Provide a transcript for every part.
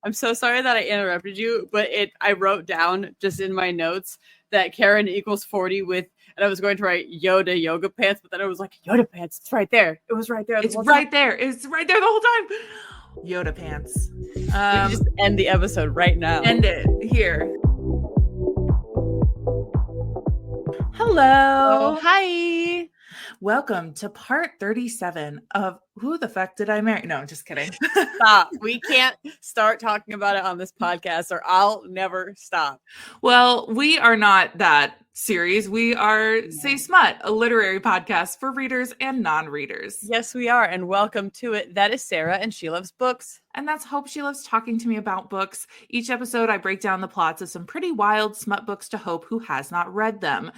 I'm so sorry that I interrupted you, but I wrote down just in my notes that Karen equals 40 with, and I was going to write Yoda yoga pants, but then I was like, Yoda pants, it's right there. It was right there. It's right there. It's right there the whole time. Yoda pants. We can just end the episode right now. End it here. Hello. Oh, hi. Welcome to part 37 of Who the Fuck Did I Marry? No, I'm just kidding. Stop. We can't start talking about it on this podcast or I'll never stop. Well, we are not that series. We are Say Smut, a literary podcast for readers and non-readers. Yes, we are. And welcome to it. That is Sarah, and she loves books. And that's Hope. She loves talking to me about books. Each episode, I break down the plots of some pretty wild smut books to Hope, who has not read them.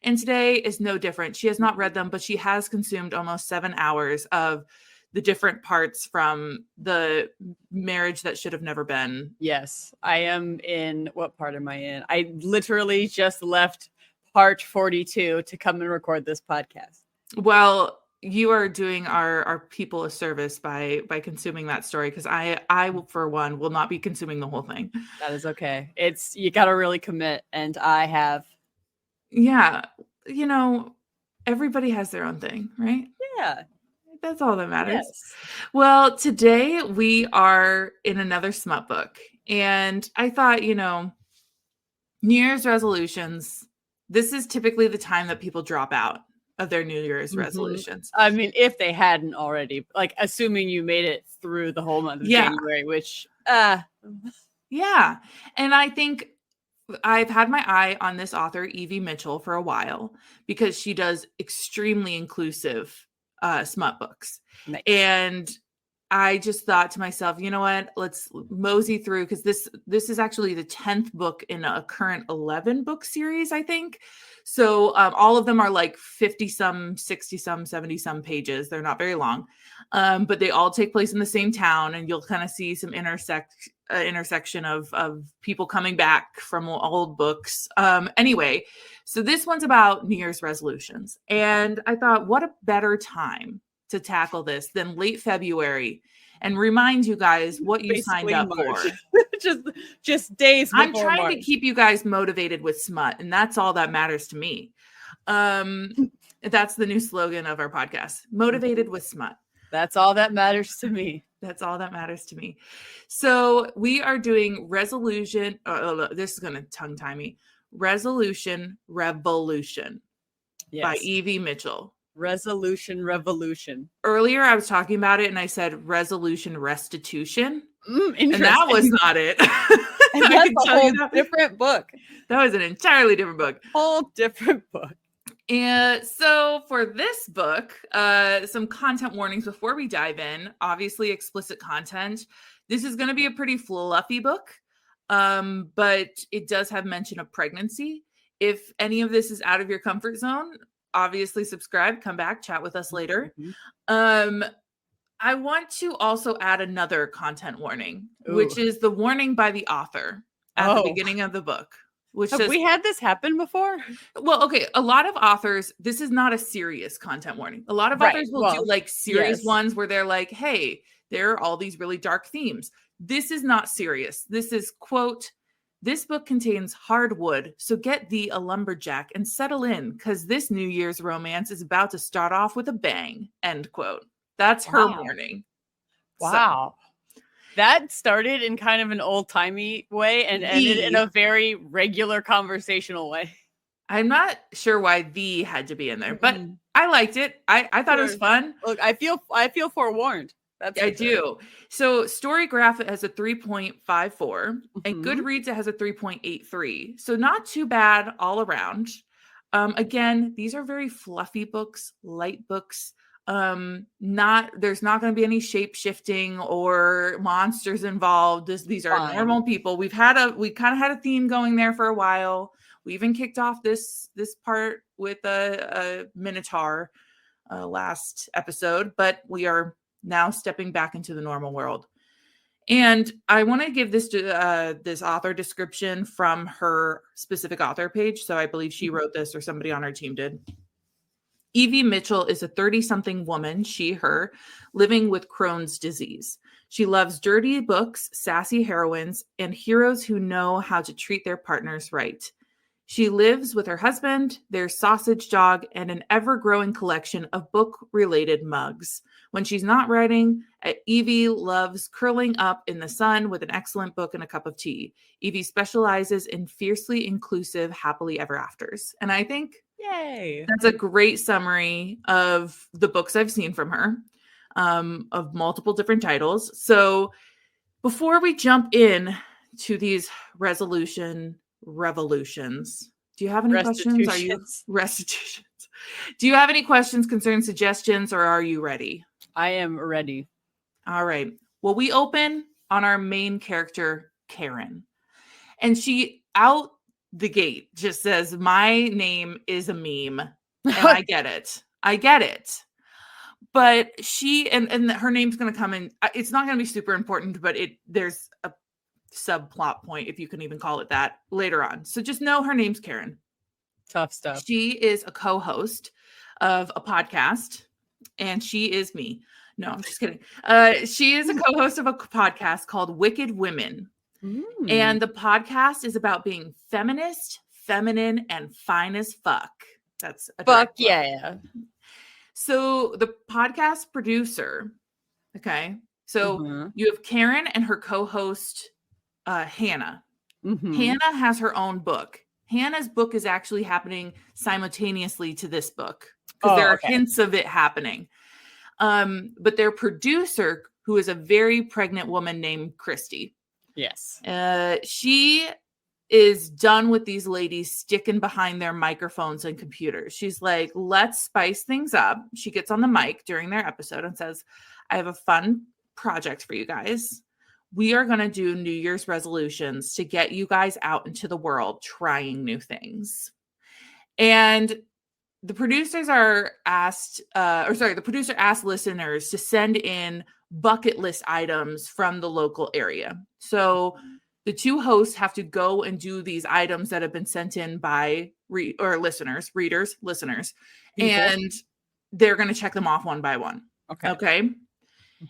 And today is no different. She has not read them, but she has consumed almost 7 hours of the different parts from the marriage that should have never been. Yes, I am in. What part am I in? I literally just left part 42 to come and record this podcast. Well, you are doing our people a service by consuming that story, because I for one will not be consuming the whole thing. That is okay. You got to really commit, and I have. Yeah, you know, everybody has their own thing, right? Yeah. That's all that matters. Yes. Well, today we are in another smut book. And I thought, New Year's resolutions, this is typically the time that people drop out of their New Year's resolutions. I mean, if they hadn't already, like assuming you made it through the whole month of January, which, yeah. And I think I've had my eye on this author, Evie Mitchell, for a while because she does extremely inclusive smut books. Nice. And I just thought to myself, you know what, let's mosey through, because this is actually the 10th book in a current 11 book series, I think. So all of them are like 50 some, 60 some, 70 some pages. They're not very long, but they all take place in the same town, and you'll kind of see some intersection of people coming back from old books. Anyway, so this one's about New Year's resolutions, and I thought, what a better time to tackle this than late February and remind you guys what you signed up for. just days before I'm trying March. to keep you guys motivated with smut, and that's all that matters to me. That's the new slogan of our podcast: motivated with smut. That's all that matters to me. That's all that matters to me. So we are doing resolution. This is going to tongue tie me. Resolution Revolution by Evie Mitchell. Resolution Revolution. Earlier, I was talking about it and I said resolution restitution. And that was not it. And that's a whole different book. That was an entirely different book. Whole different book. And so for this book, some content warnings before we dive in. Obviously, explicit content. This is going to be a pretty fluffy book, but it does have mention of pregnancy. If any of this is out of your comfort zone, obviously subscribe, come back, chat with us later. I want to also add another content warning, which is the warning by the author at the beginning of the book. Have we had this happen before? Well, okay. A lot of authors, this is not a serious content warning. A lot of authors will do like serious ones where they're like, hey, there are all these really dark themes. This is not serious. This is, quote, this book contains hardwood, so get thee a lumberjack and settle in, because this New Year's romance is about to start off with a bang, end quote. That's her warning. Wow. So. That started in kind of an old-timey way and ended in a very regular conversational way. I'm not sure why "the" had to be in there, but I liked it. I thought it was fun. Look, I feel forewarned. I do. So Storygraph, it has a 3.54 and Goodreads, it has a 3.83. So not too bad all around. Again, these are very fluffy books, light books. There's not going to be any shape shifting or monsters involved. These are normal people. We kind of had a theme going there for a while. We even kicked off this part with a minotaur last episode, but we are now stepping back into the normal world. And I want to give this author description from her specific author page. So I believe she wrote this, or somebody on her team did. Evie Mitchell is a 30-something woman, she, her, living with Crohn's disease. She loves dirty books, sassy heroines, and heroes who know how to treat their partners right. She lives with her husband, their sausage dog, and an ever-growing collection of book-related mugs. When she's not writing, Evie loves curling up in the sun with an excellent book and a cup of tea. Evie specializes in fiercely inclusive happily ever afters. And I think Yay. that's a great summary of the books I've seen from her, of multiple different titles. So before we jump in to these revolutions, do you have any questions? Are you restitutions? Do you have any questions, concerns, suggestions, or are you ready? I am ready. All right. Well, we open on our main character, Karen, and she out the gate just says, "My name is a meme," and I get it. I get it. But she and her name's going to come in. It's not going to be super important, but there's a subplot point, if you can even call it that, later on. So just know her name's Karen. Tough stuff. She is a co-host of a podcast, and she is me. No, I'm just kidding. She is a co-host of a podcast called Wicked Women. And the podcast is about being feminist, feminine, and fine as fuck. That's a fuck yeah. So the podcast producer, okay, so you have Karen and her co-host, Hannah. Hannah has her own book. Hannah's book is actually happening simultaneously to this book because there are hints of it happening. But their producer, who is a very pregnant woman named Christy. Yes. She is done with these ladies sticking behind their microphones and computers. She's like, let's spice things up. She gets on the mic during their episode and says, I have a fun project for you guys. We are going to do New Year's resolutions to get you guys out into the world trying new things. And the producers are asked, the producer asked listeners to send in bucket list items from the local area. So the two hosts have to go and do these items that have been sent in by listeners, and they're going to check them off one by one. Okay.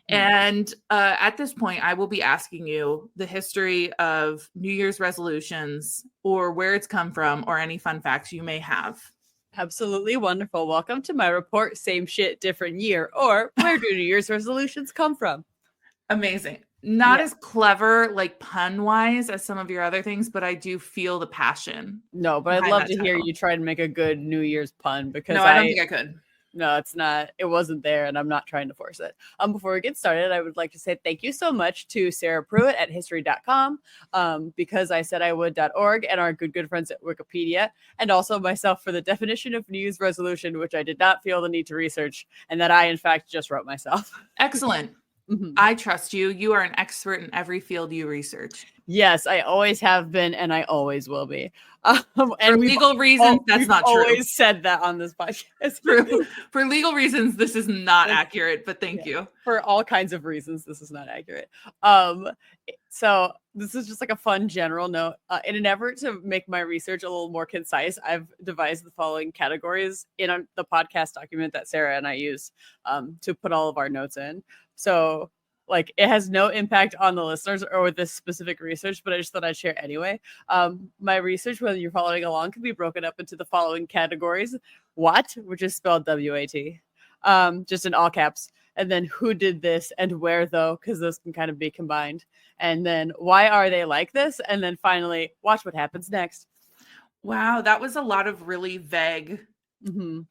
And at this point, I will be asking you the history of New Year's resolutions or where it's come from or any fun facts you may have. Absolutely wonderful. Welcome to my report. Same shit, different year. Or where do New Year's resolutions come from? Amazing. Not as clever, like pun-wise, as some of your other things, but I do feel the passion. No, but I'd love to hear you try to make a good New Year's pun because I don't think I could. No, it's not. It wasn't there, and I'm not trying to force it. Before we get started, I would like to say thank you so much to Sarah Pruitt at history.com, because I said I would.org, and our good friends at Wikipedia, and also myself for the definition of New Year's resolution, which I did not feel the need to research, and that I, in fact, just wrote myself. Excellent. I trust you. You are an expert in every field you research. Yes, I always have been, and I always will be. And for legal reasons, that's not true. I've always said that on this podcast. For legal reasons, this is not accurate, but thank you. For all kinds of reasons, this is not accurate. So this is just like a fun general note. In an effort to make my research a little more concise, I've devised the following categories in the podcast document that Sarah and I use to put all of our notes in. So like it has no impact on the listeners or this specific research, but I just thought I'd share anyway. My research, whether you're following along, can be broken up into the following categories. What, which is spelled W-A-T, just in all caps. And then who did this and where though, because those can kind of be combined. And then why are they like this? And then finally, watch what happens next. Wow, that was a lot of really vague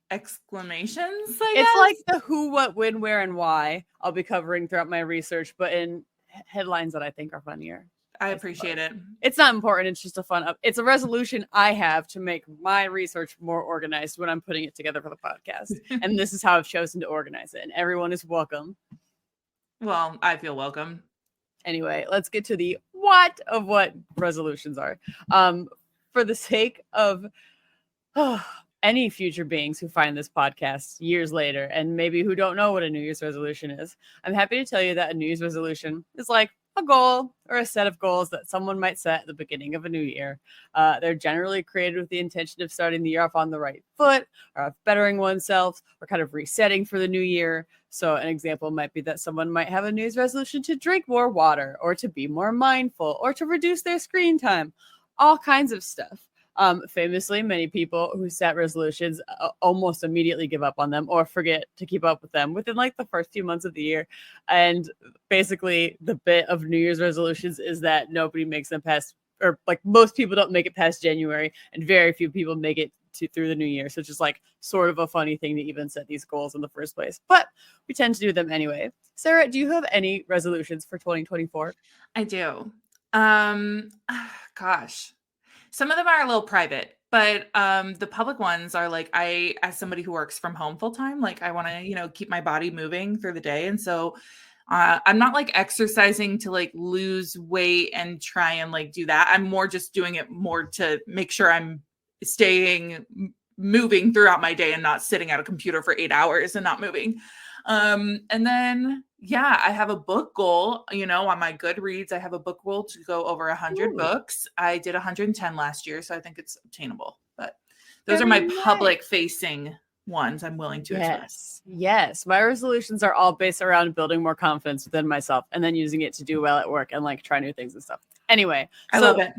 exclamations. It's like the who, what, when, where, and why I'll be covering throughout my research, but in headlines that I think are funnier. I appreciate it. It's not important. It's just it's a resolution I have to make my research more organized when I'm putting it together for the podcast. And this is how I've chosen to organize it. And everyone is welcome. Well, I feel welcome. Anyway, let's get to the what of what resolutions are. For the sake of any future beings who find this podcast years later and maybe who don't know what a New Year's resolution is, I'm happy to tell you that a New Year's resolution is like a goal or a set of goals that someone might set at the beginning of a new year. They're generally created with the intention of starting the year off on the right foot, or of bettering oneself, or kind of resetting for the new year. So an example might be that someone might have a New Year's resolution to drink more water, or to be more mindful, or to reduce their screen time, all kinds of stuff. Famously, many people who set resolutions almost immediately give up on them or forget to keep up with them within like the first few months of the year. And basically, the bit of New Year's resolutions is that nobody makes them past, or like most people don't make it past January, and very few people make it through the new year. So it's just like sort of a funny thing to even set these goals in the first place. But we tend to do them anyway. Sarah, do you have any resolutions for 2024? I do. Gosh. Some of them are a little private, but the public ones are like, I, as somebody who works from home full time, like I want to, keep my body moving through the day. And so I'm not like exercising to like lose weight and try and like do that. I'm more just doing it more to make sure I'm staying moving throughout my day and not sitting at a computer for 8 hours and not moving. And then, yeah, I have a book goal, on my Goodreads. I have a book goal to go over 100 books. I did 110 last year, so I think it's obtainable. But those are my public facing ones I'm willing to express. Yes. My resolutions are all based around building more confidence within myself and then using it to do well at work and like try new things and stuff. Anyway, I love it.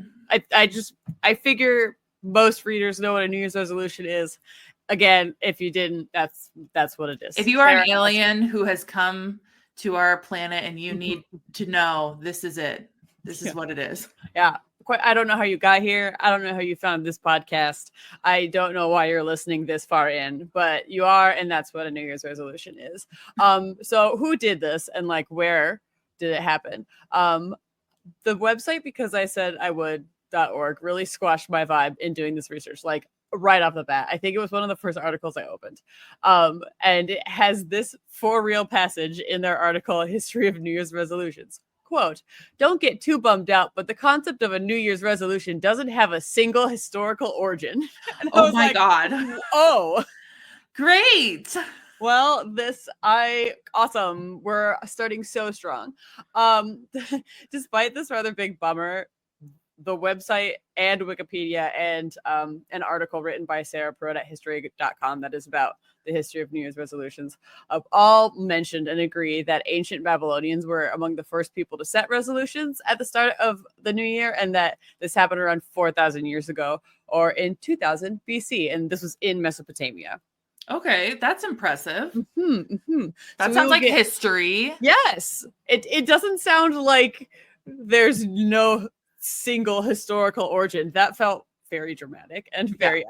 I figure most readers know what a New Year's resolution is. Again, if you didn't, that's what it is. If you are an alien who has come to our planet and you need to know, this is it. This is what it is. Yeah. I don't know how you got here. I don't know how you found this podcast. I don't know why you're listening this far in, but you are, and that's what a New Year's resolution is. So who did this and like where did it happen? The website, because I said I would.org, really squashed my vibe in doing this research. Like right off the bat. I think it was one of the first articles I opened. And it has this for real passage in their article, History of New Year's Resolutions. Quote, "Don't get too bummed out, but the concept of a New Year's resolution doesn't have a single historical origin." Oh my God. Oh, great. Well, awesome. We're starting so strong. Despite this rather big bummer, the website and Wikipedia and an article written by Sarah Pruitt at history.com that is about the history of New Year's resolutions all mentioned and agree that ancient Babylonians were among the first people to set resolutions at the start of the new year, and that this happened around 4,000 years ago or in 2000 BC, and this was in Mesopotamia. Okay, that's impressive. That So sounds like history. Yes. It doesn't sound like there's no single historical origin. That felt very dramatic and very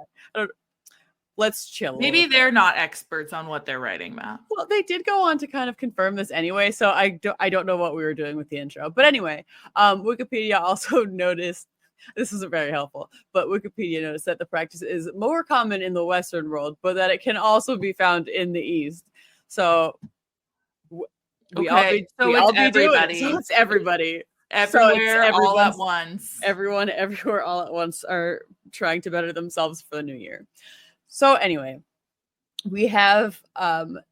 let's chill. Maybe they're not experts on what they're writing, Matt. Well, they did go on to kind of confirm this anyway, so I don't know what we were doing with the intro. But anyway, Wikipedia also noticed, this isn't very helpful, but Wikipedia noticed that the practice is more common in the Western world, but that it can also be found in the East. So we all be doing it. So it's everybody. Everywhere, so all at once. Everyone, everywhere, all at once are trying to better themselves for the new year. So anyway, we have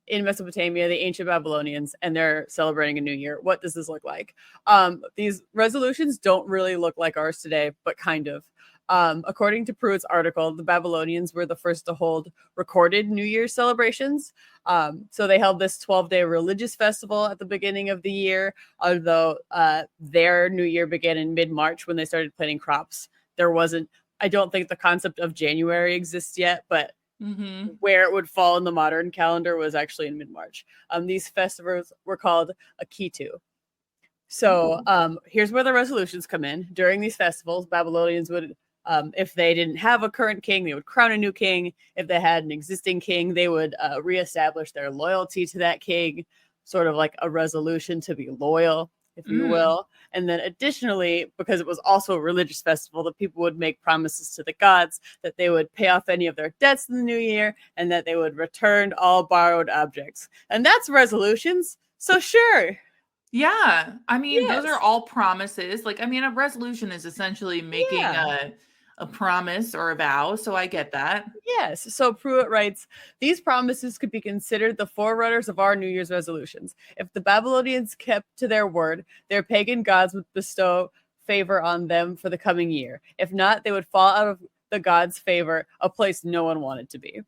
in Mesopotamia, the ancient Babylonians, and they're celebrating a new year. What does this look like? These resolutions don't really look like ours today, but kind of. According to Pruitt's article, the Babylonians were the first to hold recorded New Year's celebrations. So they held this 12-day religious festival at the beginning of the year, although their New Year began in mid-March when they started planting crops. I don't think the concept of January exists yet, but where it would fall in the modern calendar was actually in mid-March. These festivals were called Akitu. So here's where the resolutions come in. During these festivals, Babylonians would, if they didn't have a current king, they would crown a new king. If they had an existing king, they would reestablish their loyalty to that king, sort of like a resolution to be loyal, if you will. And then additionally, because it was also a religious festival, the people would make promises to the gods that they would pay off any of their debts in the new year and that they would return all borrowed objects. And that's resolutions. So sure. Yeah. I mean, those are all promises. Like, I mean, a resolution is essentially making a a promise or a vow, so I get that. Yes. So Pruitt writes, these promises could be considered the forerunners of our New Year's resolutions. If the Babylonians kept to their word, their pagan gods would bestow favor on them for the coming year. If not, they would fall out of the gods' favor, a place no one wanted to be.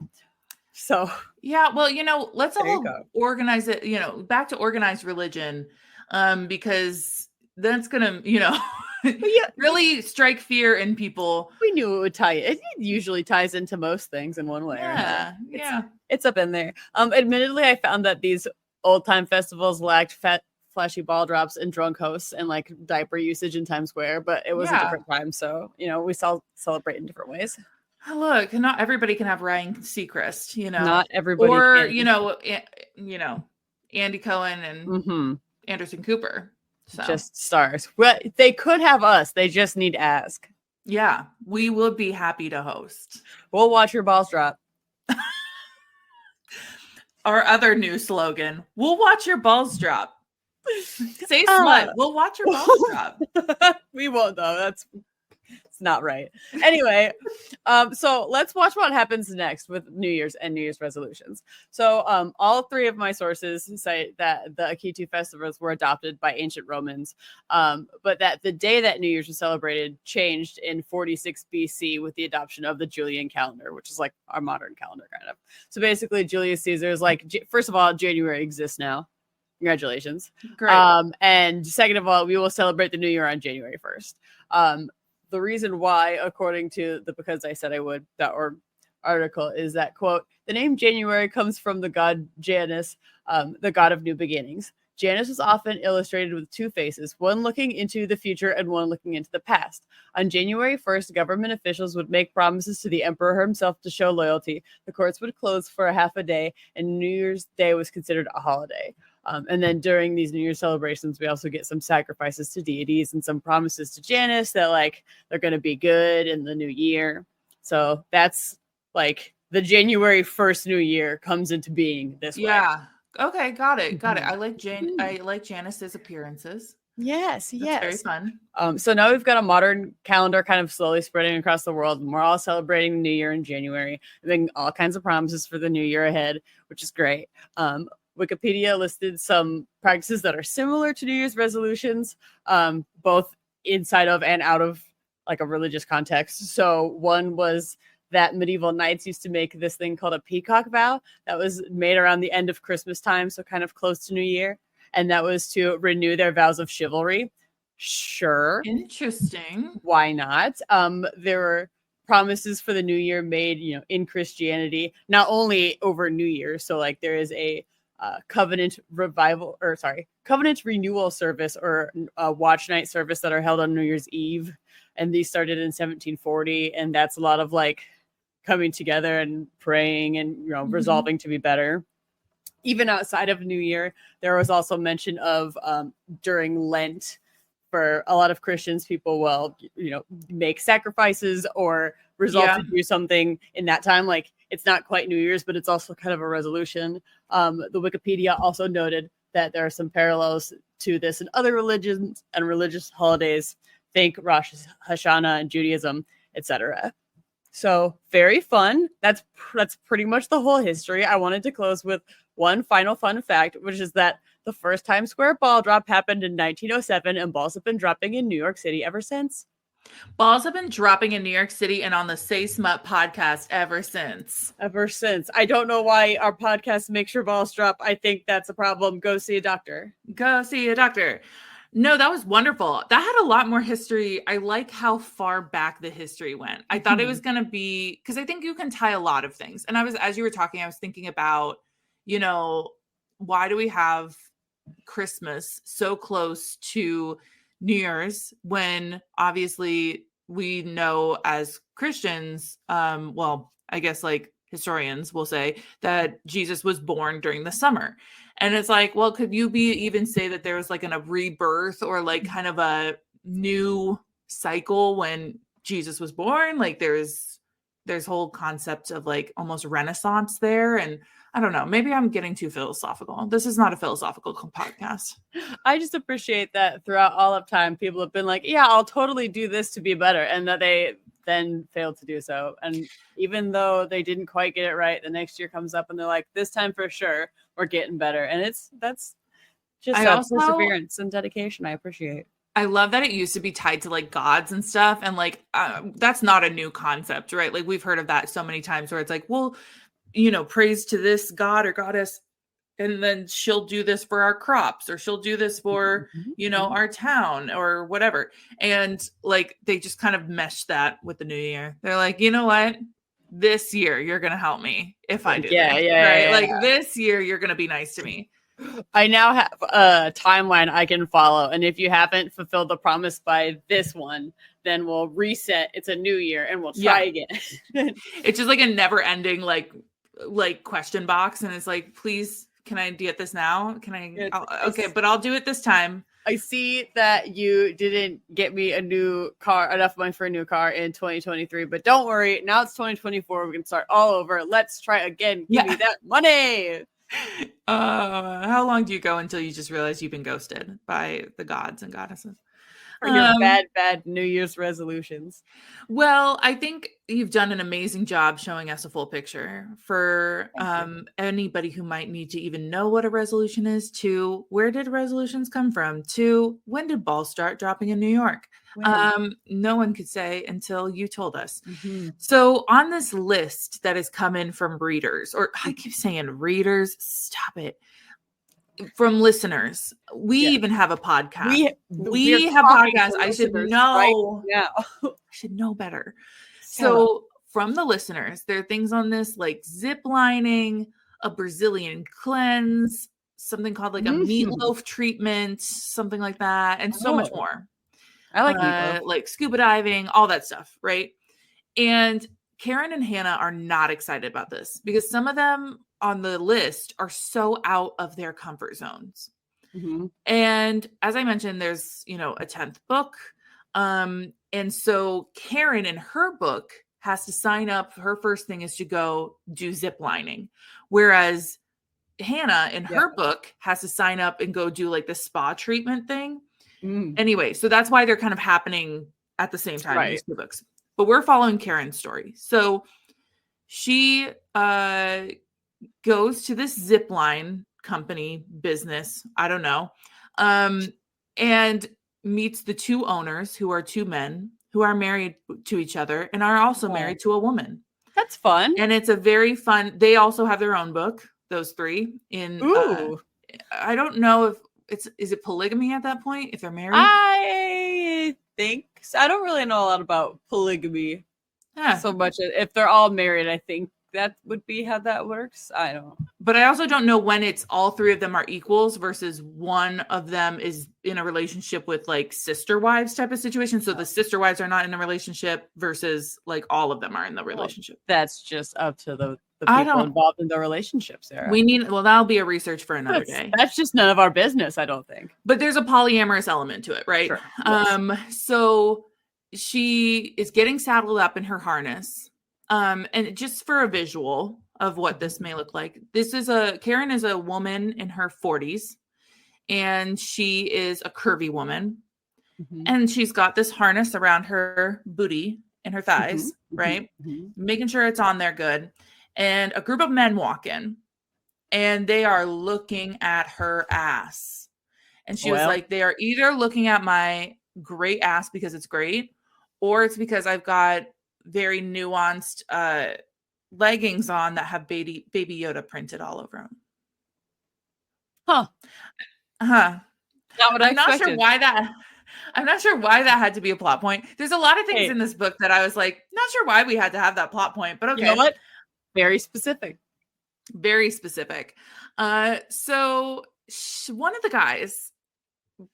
So yeah, well, let's there you all go. organize it, back to organized religion, because that's gonna, Yeah, really strike fear in people. we knew it would tie. It usually ties into most things in one way or another. Yeah. It's up in there. Admittedly, I found that these old time festivals lacked flashy ball drops and drunk hosts and like diaper usage in Times Square, but it was a different time, so we celebrate in different ways. Look, not everybody can have Ryan Seacrest, Not everybody or can. Andy Cohen and Anderson Cooper. So. Just stars. Well, they could have us. They just need to ask. Yeah, we will be happy to host. We'll watch your balls drop. Our other new slogan: we'll watch your balls drop. Say smut. We'll watch your balls drop. We won't though. It's not right. Anyway, so let's watch what happens next with New Year's and New Year's resolutions. So all three of my sources cite that the Akitu festivals were adopted by ancient Romans, but that the day that New Year's was celebrated changed in 46 BC with the adoption of the Julian calendar, which is like our modern calendar kind of. So basically Julius Caesar is like, first of all, January exists now. Congratulations. Great. And second of all, we will celebrate the New Year on January 1st. The reason why, according to the Because I Said I Would.org article, is that, quote, the name January comes from the god Janus, the god of new beginnings. Janus was often illustrated with two faces, one looking into the future and one looking into the past. On January 1st, government officials would make promises to the emperor himself to show loyalty. The courts would close for a half a day, and New Year's Day was considered a holiday. And then during these New Year's celebrations, we also get some sacrifices to deities and some promises to Janus that like they're going to be good in the new year. So that's like the January 1st New Year comes into being this way. Yeah. Okay. Got it. I like I like Janus's appearances. Yes. That's very fun. So now we've got a modern calendar kind of slowly spreading across the world, and we're all celebrating New Year in January, and making all kinds of promises for the new year ahead, which is great. Wikipedia listed some practices that are similar to New Year's resolutions, both inside of and out of like a religious context. So one was that medieval knights used to make this thing called a peacock vow that was made around the end of Christmas time, so kind of close to New Year. And that was to renew their vows of chivalry. Sure. Interesting. Why not? There were promises for the new year made, in Christianity, not only over New Year. So like there is a covenant renewal service or a watch night service that are held on New Year's Eve. And these started in 1740. And that's a lot of like coming together and praying and, resolving to be better. Even outside of New Year, there was also mention of during Lent, for a lot of Christians, people will, make sacrifices or resolve to do something in that time. Like it's not quite New Year's, but it's also kind of a resolution. The Wikipedia also noted that there are some parallels to this in other religions and religious holidays. Think Rosh Hashanah and Judaism, etc. So very fun. That's pretty much the whole history. I wanted to close with one final fun fact, which is that the first Times Square ball drop happened in 1907, and balls have been dropping in New York City ever since. Balls have been dropping in New York City and on the Say Smut podcast ever since. I don't know why our podcast makes sure balls drop. I think that's a problem. Go see a doctor. No, that was wonderful. That had a lot more history. I like how far back the history went. I thought it was going to be, because I think you can tie a lot of things. And as you were talking, I was thinking about, why do we have Christmas so close to New Year's when obviously we know as Christians, I guess like historians will say that Jesus was born during the summer. And it's like, well, could you even say that there was like a rebirth or like kind of a new cycle when Jesus was born? Like there's whole concept of like almost Renaissance there. And I don't know, maybe I'm getting too philosophical. This is not a philosophical podcast. I just appreciate that throughout all of time, people have been like, yeah, I'll totally do this to be better. And that they then failed to do so. And even though they didn't quite get it right, the next year comes up and they're like, this time for sure, we're getting better. And that's just perseverance and dedication I appreciate. I love that it used to be tied to like gods and stuff. And like, that's not a new concept, right? Like we've heard of that so many times where it's like, well, you know, praise to this god or goddess, and then she'll do this for our crops, or she'll do this for, you know, our town or whatever. And like, they just kind of meshed that with the new year. They're like, you know what? This year, you're going to help me if I do this, right? Yeah. Like this year, you're going to be nice to me. I now have a timeline I can follow. And if you haven't fulfilled the promise by this one, then we'll reset. It's a new year and we'll try again. It's just like a never ending, like question box. And it's like, please, can I get this now? Can I? Okay, but I'll do it this time. I see that you didn't get me a new car, enough money for a new car in 2023, but don't worry. Now it's 2024. We can start all over. Let's try again. Give me that money. How long do you go until you just realize you've been ghosted by the gods and goddesses? For your bad New Year's resolutions. Well, I think you've done an amazing job showing us a full picture. For anybody who might need to even know what a resolution is, to where did resolutions come from, to when did balls start dropping in New York? No one could say until you told us. So on this list that has come in from readers, or I keep saying readers, stop it. From listeners, we even have a podcast. We have podcasts. I should know. Right I should know better. So from the listeners, there are things on this like zip lining, a Brazilian cleanse, something called like a meatloaf treatment, something like that, and so much more. I like meatloaf. Like scuba diving, all that stuff, right? And Karen and Hannah are not excited about this because some of them on the list are so out of their comfort zones. And as I mentioned, there's, you know, a 10th book. And so Karen in her book has to sign up. Her first thing is to go do zip lining. Whereas Hannah in her book has to sign up and go do like the spa treatment thing. Anyway, so that's why they're kind of happening at the same time in these two books. But we're following Karen's story. So she goes to this zip line company business, I don't know, and meets the two owners, who are two men who are married to each other and are also married to a woman. That's fun. And it's a very fun, they also have their own book, those three. I don't know if is it polygamy at that point if they're married? I think so. I don't really know a lot about polygamy so much. If they're all married, I think that would be how that works. I don't know. But I also don't know when it's all three of them are equals versus one of them is in a relationship with like sister wives type of situation. So the sister wives are not in a relationship versus like all of them are in the relationship. That's just up to the people involved in the relationships, Sarah. That'll be a research for another day. That's just none of our business, I don't think. But there's a polyamorous element to it, right? Sure. Yes. So she is getting saddled up in her harness. And just for a visual of what this may look like, Karen is a woman in her 40s, and she is a curvy woman, and she's got this harness around her booty and her thighs, right? Making sure it's on there good. And a group of men walk in, and they are looking at her ass. And she was like, they are either looking at my great ass because it's great, or it's because I've got very nuanced leggings on that have baby Yoda printed all over them. Not what I'm not sure why that had to be a plot point. There's a lot of things in this book that I was like, not sure why we had to have that plot point, but okay. You know what? Very specific. Very specific. So one of the guys,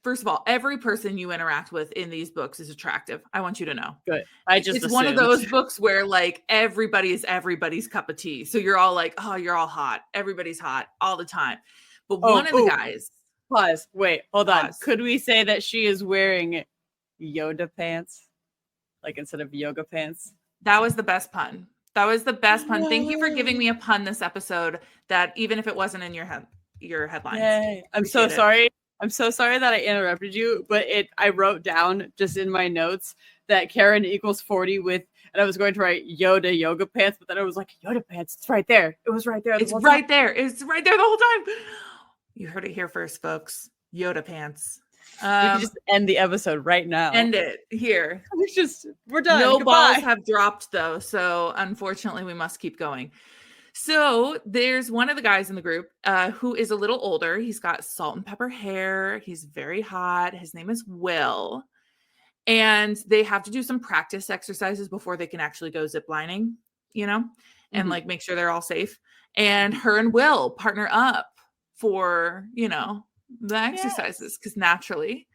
first of all, every person you interact with in these books is attractive. I want you to know. Good. It's one of those books where like everybody is everybody's cup of tea. So you're all like, oh, you're all hot. Everybody's hot all the time. But one of the guys. Pause. Wait, hold on. Could we say that she is wearing Yoda pants? Like instead of yoga pants? That was the best pun. Pun. Thank you for giving me a pun this episode that even if it wasn't in your headlines. Yay. I'm so sorry. I'm so sorry that I interrupted you, but I wrote down just in my notes that Karen equals 40 with, and I was going to write Yoda yoga pants, but then I was like, Yoda pants, it's right there. It was right there the It's whole time. right there. It's right there the whole time. You heard it here first, folks. Yoda pants. We can just end the episode right now. End it here. We're done. No Goodbye. balls have dropped though, so unfortunately we must keep going. So there's one of the guys in the group who is a little older. He's got salt and pepper hair. He's very hot. His name is Will. And they have to do some practice exercises before they can actually go ziplining, and like make sure they're all safe. And her and Will partner up for, the exercises, because naturally.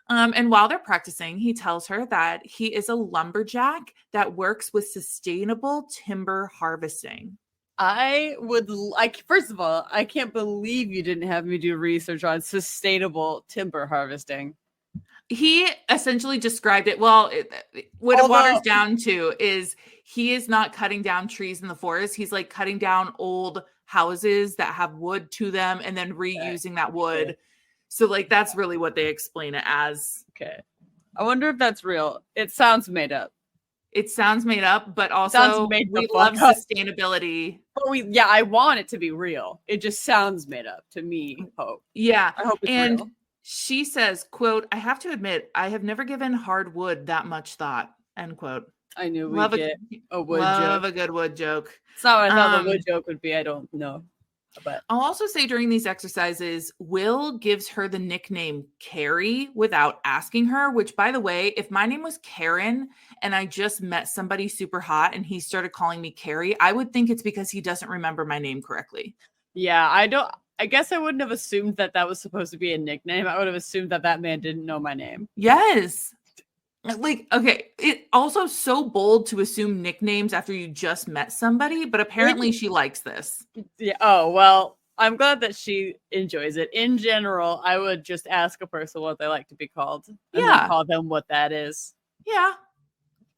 And while they're practicing, he tells her that he is a lumberjack that works with sustainable timber harvesting. First of all, I can't believe you didn't have me do research on sustainable timber harvesting. He essentially described it. Well, what it waters down to is he is not cutting down trees in the forest. He's like cutting down old houses that have wood to them and then reusing that wood. Okay. So like, that's really what they explain it as. Okay. I wonder if that's real. It sounds made up. It sounds made up, but also we love sustainability. But I want it to be real. It just sounds made up to me, Hope. Yeah. I hope it's real. She says, quote, I have to admit, I have never given hard wood that much thought, end quote. I knew we'd get a wood joke. Love a good wood joke. It's not what I thought the wood joke would be. I don't know. But I'll also say during these exercises, Will gives her the nickname Carrie without asking her, which, by the way, if my name was Karen and I just met somebody super hot and he started calling me Carrie, I would think it's because he doesn't remember my name correctly. Yeah, I guess I wouldn't have assumed that was supposed to be a nickname. I would have assumed that man didn't know my name. Yes. Like, okay, it also so bold to assume nicknames after you just met somebody, but apparently she likes this. Yeah. Oh, well, I'm glad that she enjoys it. In general, I would just ask a person what they like to be called and then call them what that is. Yeah.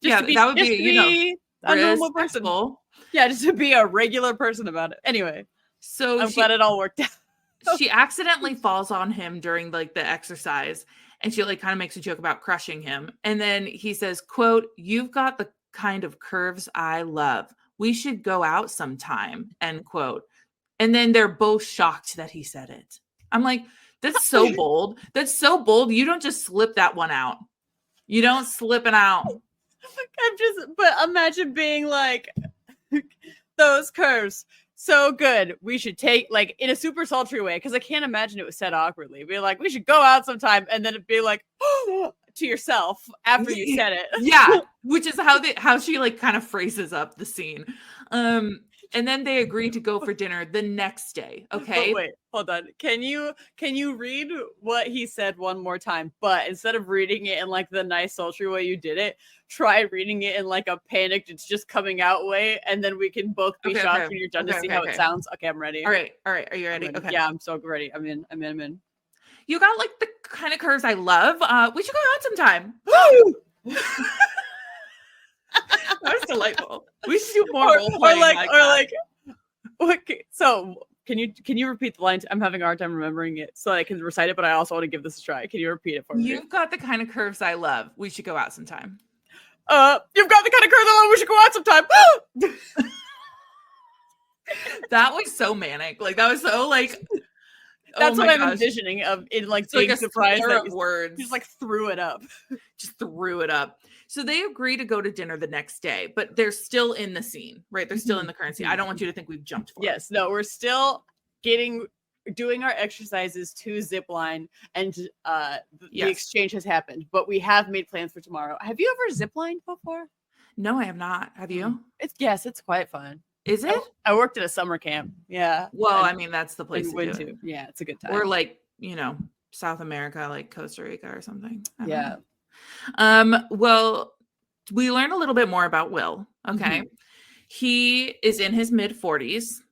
That would be, a normal person. Yeah, just to be a regular person about it. Anyway, so I'm glad it all worked out. She accidentally falls on him during like the exercise. And she like kind of makes a joke about crushing him. And then he says, quote, you've got the kind of curves I love. We should go out sometime, end quote. And then they're both shocked that he said it. I'm like, that's so bold. That's so bold. You don't just slip that one out. You don't slip it out. But imagine being like, those curves. So good. We should take, like, in a super sultry way, because I can't imagine it was said awkwardly. Be like, we should go out sometime, and then it'd be like, oh, to yourself after you said it. Yeah, which is how she like kind of phrases up the scene. And then they agree to go for dinner the next day. Okay. But wait, hold on. Can you read what he said one more time? But instead of reading it in like the nice sultry way you did it, try reading it in like a panicked, it's just coming out way, and then we can both be shocked when you're done to see how it sounds. Okay, I'm ready. All right. Are you ready? Okay. Yeah, I'm so ready. I'm in. You got like the kind of curves I love. We should go out sometime. That was delightful. We should do more role playing okay. So can you repeat the line? I'm having a hard time remembering it, so I can recite it, but I also want to give this a try. Can you repeat it for me? You've got the kind of curves I love. We should go out sometime. You've got the kind of curves I love. We should go out sometime. That was so manic. Like that was so like. That's what I'm envisioning of in like being like surprised that words. Just like threw it up. Just threw it up. So they agree to go to dinner the next day, but they're still in the scene, right? They're still in the current scene. I don't want you to think we've jumped forward. Yes, no, we're still doing our exercises to zipline, and the exchange has happened, but we have made plans for tomorrow. Have you ever ziplined before? No, I have not. Have you? It's quite fun. Is it? I worked at a summer camp. Yeah. Well, I mean, that's the place to do it. Yeah, it's a good time. Or like, South America, like Costa Rica or something. Yeah. Well, we learn a little bit more about Will. Okay. Mm-hmm. He is in his mid 40s.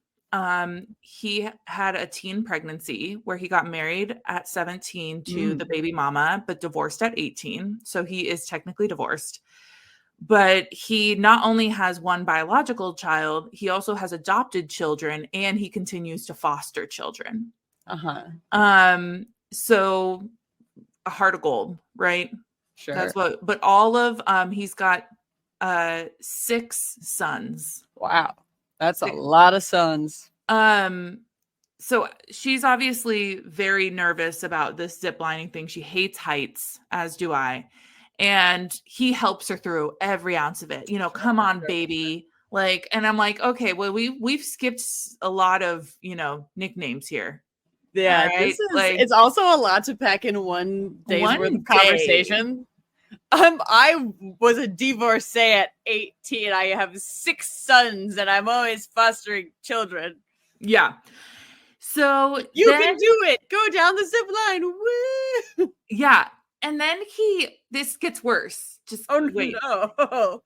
He had a teen pregnancy where he got married at 17 to the baby mama, but divorced at 18. So he is technically divorced. But he not only has one biological child, he also has adopted children, and he continues to foster children. So a heart of gold, right? Sure. That's what, but all of, he's got 6 sons. Wow. That's a lot of sons. So she's obviously very nervous about this ziplining thing. She hates heights, as do I. And he helps her through every ounce of it. Come on, baby. Like, and I'm like, okay, well, we've skipped a lot of, nicknames here. Yeah, right? this is it's also a lot to pack in one day's worth of conversation. I was a divorcee at 18. I have 6 sons and I'm always fostering children. Yeah. So you can do it. Go down the zip line. Woo! Yeah. And then this gets worse. Just wait. No.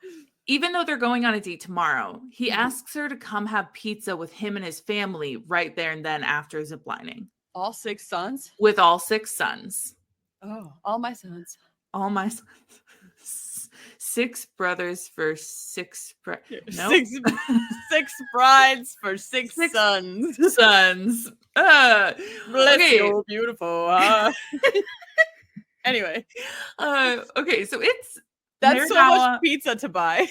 Even though they're going on a date tomorrow, he asks her to come have pizza with him and his family right there and then after ziplining. All 6 sons? With all 6 sons. Oh, all my sons. All my sons. 6 brothers for 6 nope. 6 brides for 6 sons. Sons. Bless you, beautiful. Anyway. Okay, so that's so much pizza to buy.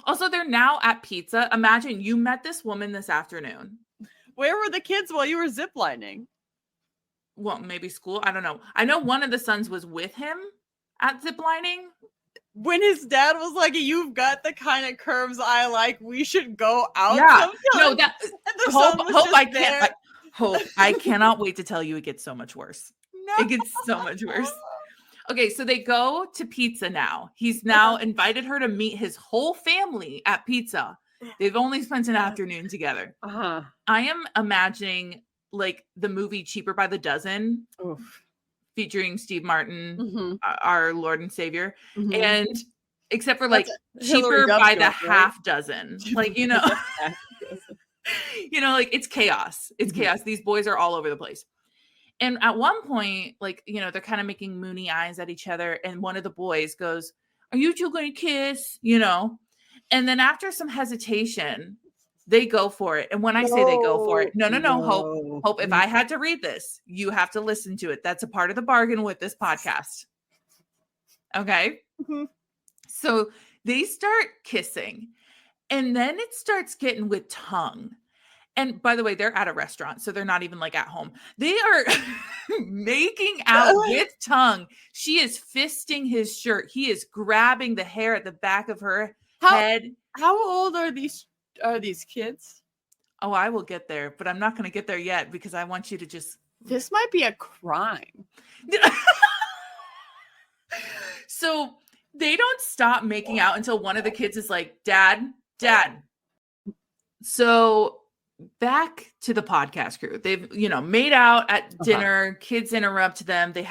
Also, they're now at pizza. Imagine you met this woman this afternoon. Where were the kids while you were ziplining? Well, maybe school. I don't know. I know one of the sons was with him at ziplining. When his dad was like, "You've got the kind of curves I like. We should go out." Yeah. Sometime. No, Hope I cannot wait to tell you it gets so much worse. No. It gets so much worse. Okay, so they go to pizza now. He's now invited her to meet his whole family at pizza. They've only spent an afternoon together. I am imagining like the movie Cheaper by the Dozen. Oof. Featuring Steve Martin, our Lord and Savior. And except for like Cheaper by the half dozen. Like, like it's chaos. It's chaos. These boys are all over the place. And at one point, like, they're kind of making moony eyes at each other. And one of the boys goes, "Are you two going to kiss?" And then after some hesitation, they go for it. And when I say they go for it, no, Hope, if I had to read this, you have to listen to it. That's a part of the bargain with this podcast. Okay. So they start kissing. And then it starts getting with tongue. And by the way, they're at a restaurant, so they're not even like at home. They are making out with tongue. She is fisting his shirt. He is grabbing the hair at the back of her head. How old are these kids? Oh, I will get there, but I'm not going to get there yet because I want you to just... This might be a crime. So they don't stop making out until one of the kids is like, Dad. So back to the podcast crew. They've, made out at dinner. Kids interrupt them. They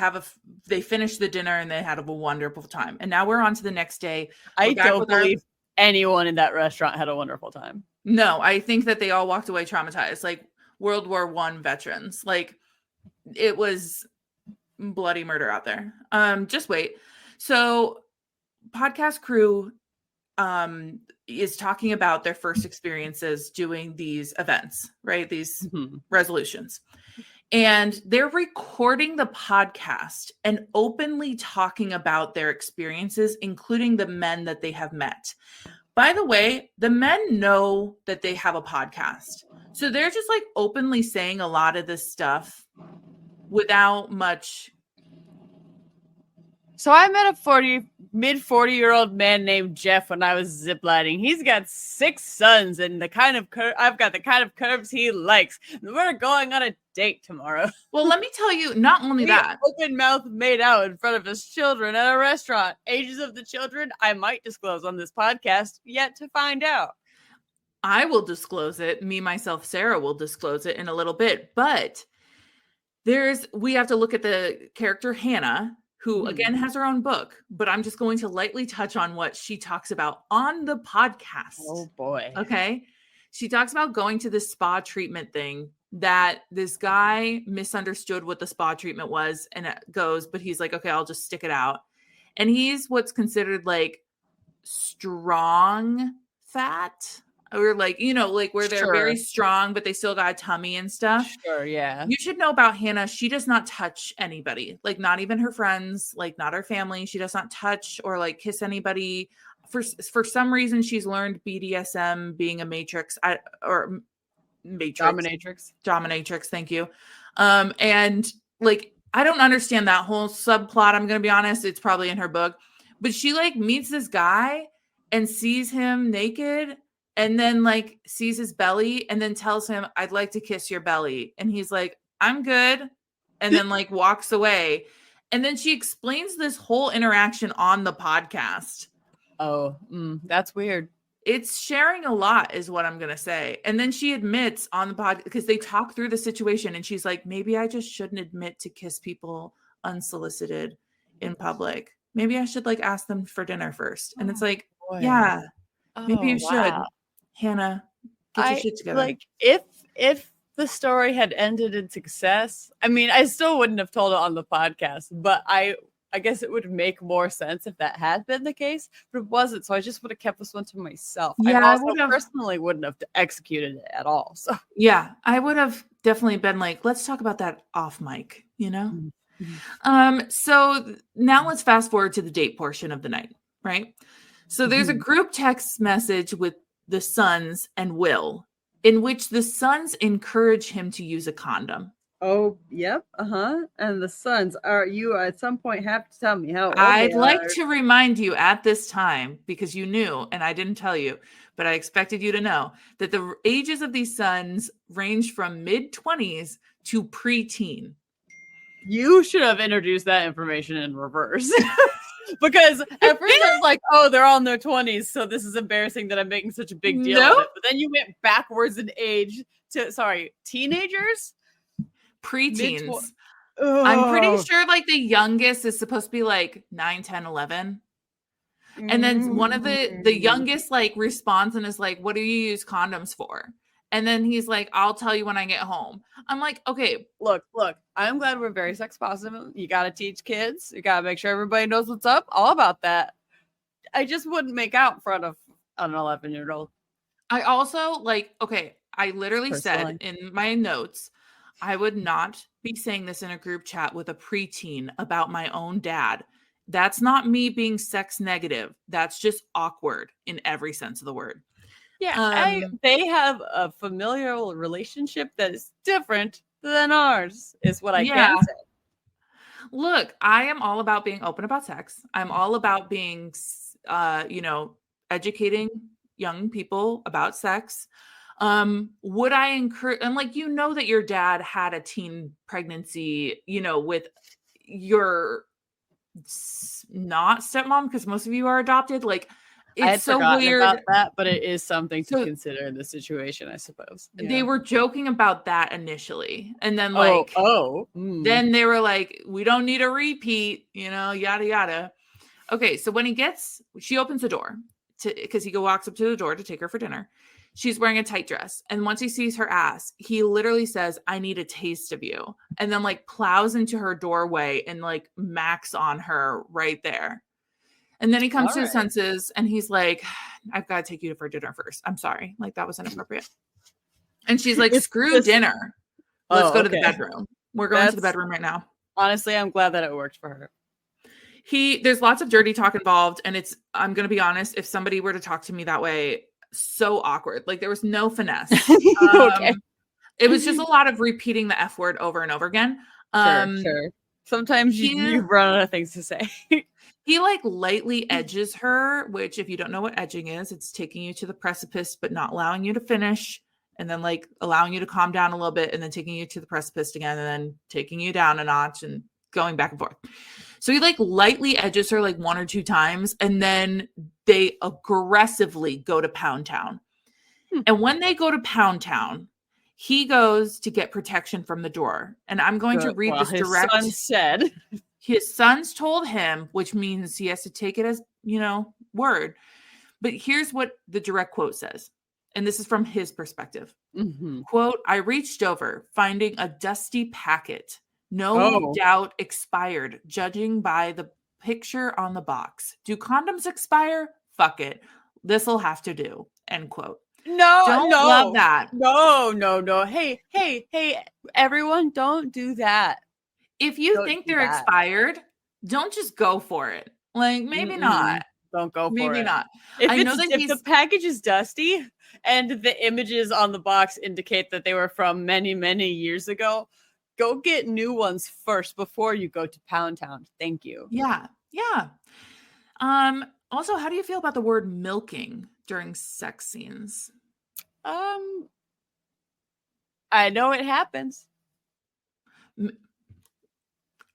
finish the dinner and they had a wonderful time. And now we're on to the next day. I don't believe anyone in that restaurant had a wonderful time. No, I think that they all walked away traumatized, like World War I veterans. Like it was bloody murder out there. Just wait. So podcast crew is talking about their first experiences doing these events, right? These resolutions. And they're recording the podcast and openly talking about their experiences, including the men that they have met. By the way, the men know that they have a podcast. So they're just like openly saying a lot of this stuff without much. So I met a mid-40-year-old man named Jeff when I was ziplining. He's got 6 sons and I've got the kind of curves he likes. We're going on a date tomorrow. Well, let me tell you, not only that. Open mouth made out in front of his children at a restaurant. Ages of the children, I might disclose on this podcast, yet to find out. I will disclose it. Me, myself, Sarah will disclose it in a little bit. But we have to look at the character Hannah, who again has her own book, but I'm just going to lightly touch on what she talks about on the podcast. Oh boy. Okay. She talks about going to this spa treatment thing that this guy misunderstood what the spa treatment was and it goes, but he's like, okay, I'll just stick it out. And he's what's considered like strong fat. or like, you know, like where they're very Sure. strong, but they still got a tummy and stuff. Sure, yeah. You should know about Hannah. She does not touch anybody, like not even her friends, like not her family. She does not touch or like kiss anybody. For some reason, she's learned BDSM, being a Dominatrix. dominatrix. Thank you. And like I don't understand that whole subplot. I'm gonna be honest. It's probably in her book, but she like meets this guy and sees him naked and then like sees his belly and then tells him, I'd like to kiss your belly. And he's like, I'm good. And then like walks away. And then she explains this whole interaction on the podcast. Oh, that's weird. It's sharing a lot is what I'm going to say. And then she admits on the podcast, because they talk through the situation and she's like, maybe I just shouldn't admit to kiss people unsolicited in public. Maybe I should like ask them for dinner first. And it's like, Boy. yeah, maybe you should. Wow. Hannah, get your shit together. Like if the story had ended in success, I mean, I still wouldn't have told it on the podcast, but I guess it would make more sense if that had been the case, but it wasn't. So I just would have kept this one to myself. Yeah, I also personally wouldn't have executed it at all. So yeah, I would have definitely been like, let's talk about that off mic, you know? So now let's fast forward to the date portion of the night, right? So there's a group text message with the sons and Will, in which the sons encourage him to use a condom. Oh, yep. And the sons, are you at some point have to tell me how old I'd they like are. to remind you at this time, because you knew, and I didn't tell you, but I expected you to know that the ages of these sons range from mid-20s to preteen. You should have introduced that information in reverse. Because at first I was like, oh, they're all in their 20s, so this is embarrassing that I'm making such a big deal of it. But then you went backwards in age to, teenagers? Preteens. I'm pretty sure like the youngest is supposed to be like 9, 10, 11. And then one of the youngest like responds and is like, what do you use condoms for? And then he's like, I'll tell you when I get home. I'm like, okay. Look, I'm glad we're very sex positive. You got to teach kids. You got to make sure everybody knows what's up. All about that. I just wouldn't make out in front of an 11-year-old. I also like, okay, I literally said in my notes, I would not be saying this in a group chat with a preteen about my own dad. That's not me being sex negative. That's just awkward in every sense of the word. Yeah, they have a familial relationship that is different than ours, is what I can say. Look, I am all about being open about sex. I'm all about being, educating young people about sex. Would I encourage, and like, that your dad had a teen pregnancy, with your not stepmom, because most of you are adopted. Like, it's so weird about that, but it is something to consider in this situation, I suppose. Yeah. They were joking about that initially. And then then they were like, we don't need a repeat, yada, yada. Okay. So when she opens the door because he walks up to the door to take her for dinner. She's wearing a tight dress. And once he sees her ass, he literally says, I need a taste of you. And then like plows into her doorway and like macks on her right there. And then he comes to his senses and he's like, I've got to take you for dinner first. I'm sorry. Like, that was inappropriate. And she's like, screw dinner. Let's go to the bedroom. We're going to the bedroom right now. Honestly, I'm glad that it worked for her. There's lots of dirty talk involved. And I'm going to be honest, if somebody were to talk to me that way, so awkward. Like, there was no finesse. Okay. It was just a lot of repeating the F word over and over again. Sure. Sometimes you run out of things to say. He like lightly edges her, which if you don't know what edging is, it's taking you to the precipice, but not allowing you to finish, and then like allowing you to calm down a little bit, and then taking you to the precipice again, and then taking you down a notch and going back and forth. So he like lightly edges her like 1 or 2 times, and then they aggressively go to Pound Town. And when they go to Pound Town, he goes to get protection from the door. And I'm going to read this direct. His son said. His sons told him, which means he has to take it as, word. But here's what the direct quote says. And this is from his perspective. Quote, I reached over, finding a dusty packet. No doubt expired, judging by the picture on the box. Do condoms expire? Fuck it. This'll have to do. End quote. No, Don't love no, that. no, no, no. Hey, hey, hey, everyone, don't do that. If you Don't think do they're that. expired, don't just go for it. Like, maybe not. Don't go for Maybe it. not. I know that If the package is dusty and the images on the box indicate that they were from many, many years ago, go get new ones first before you go to Pound Town. Thank you. Yeah. Yeah. Also, how do you feel about the word milking during sex scenes? Um, I know it happens.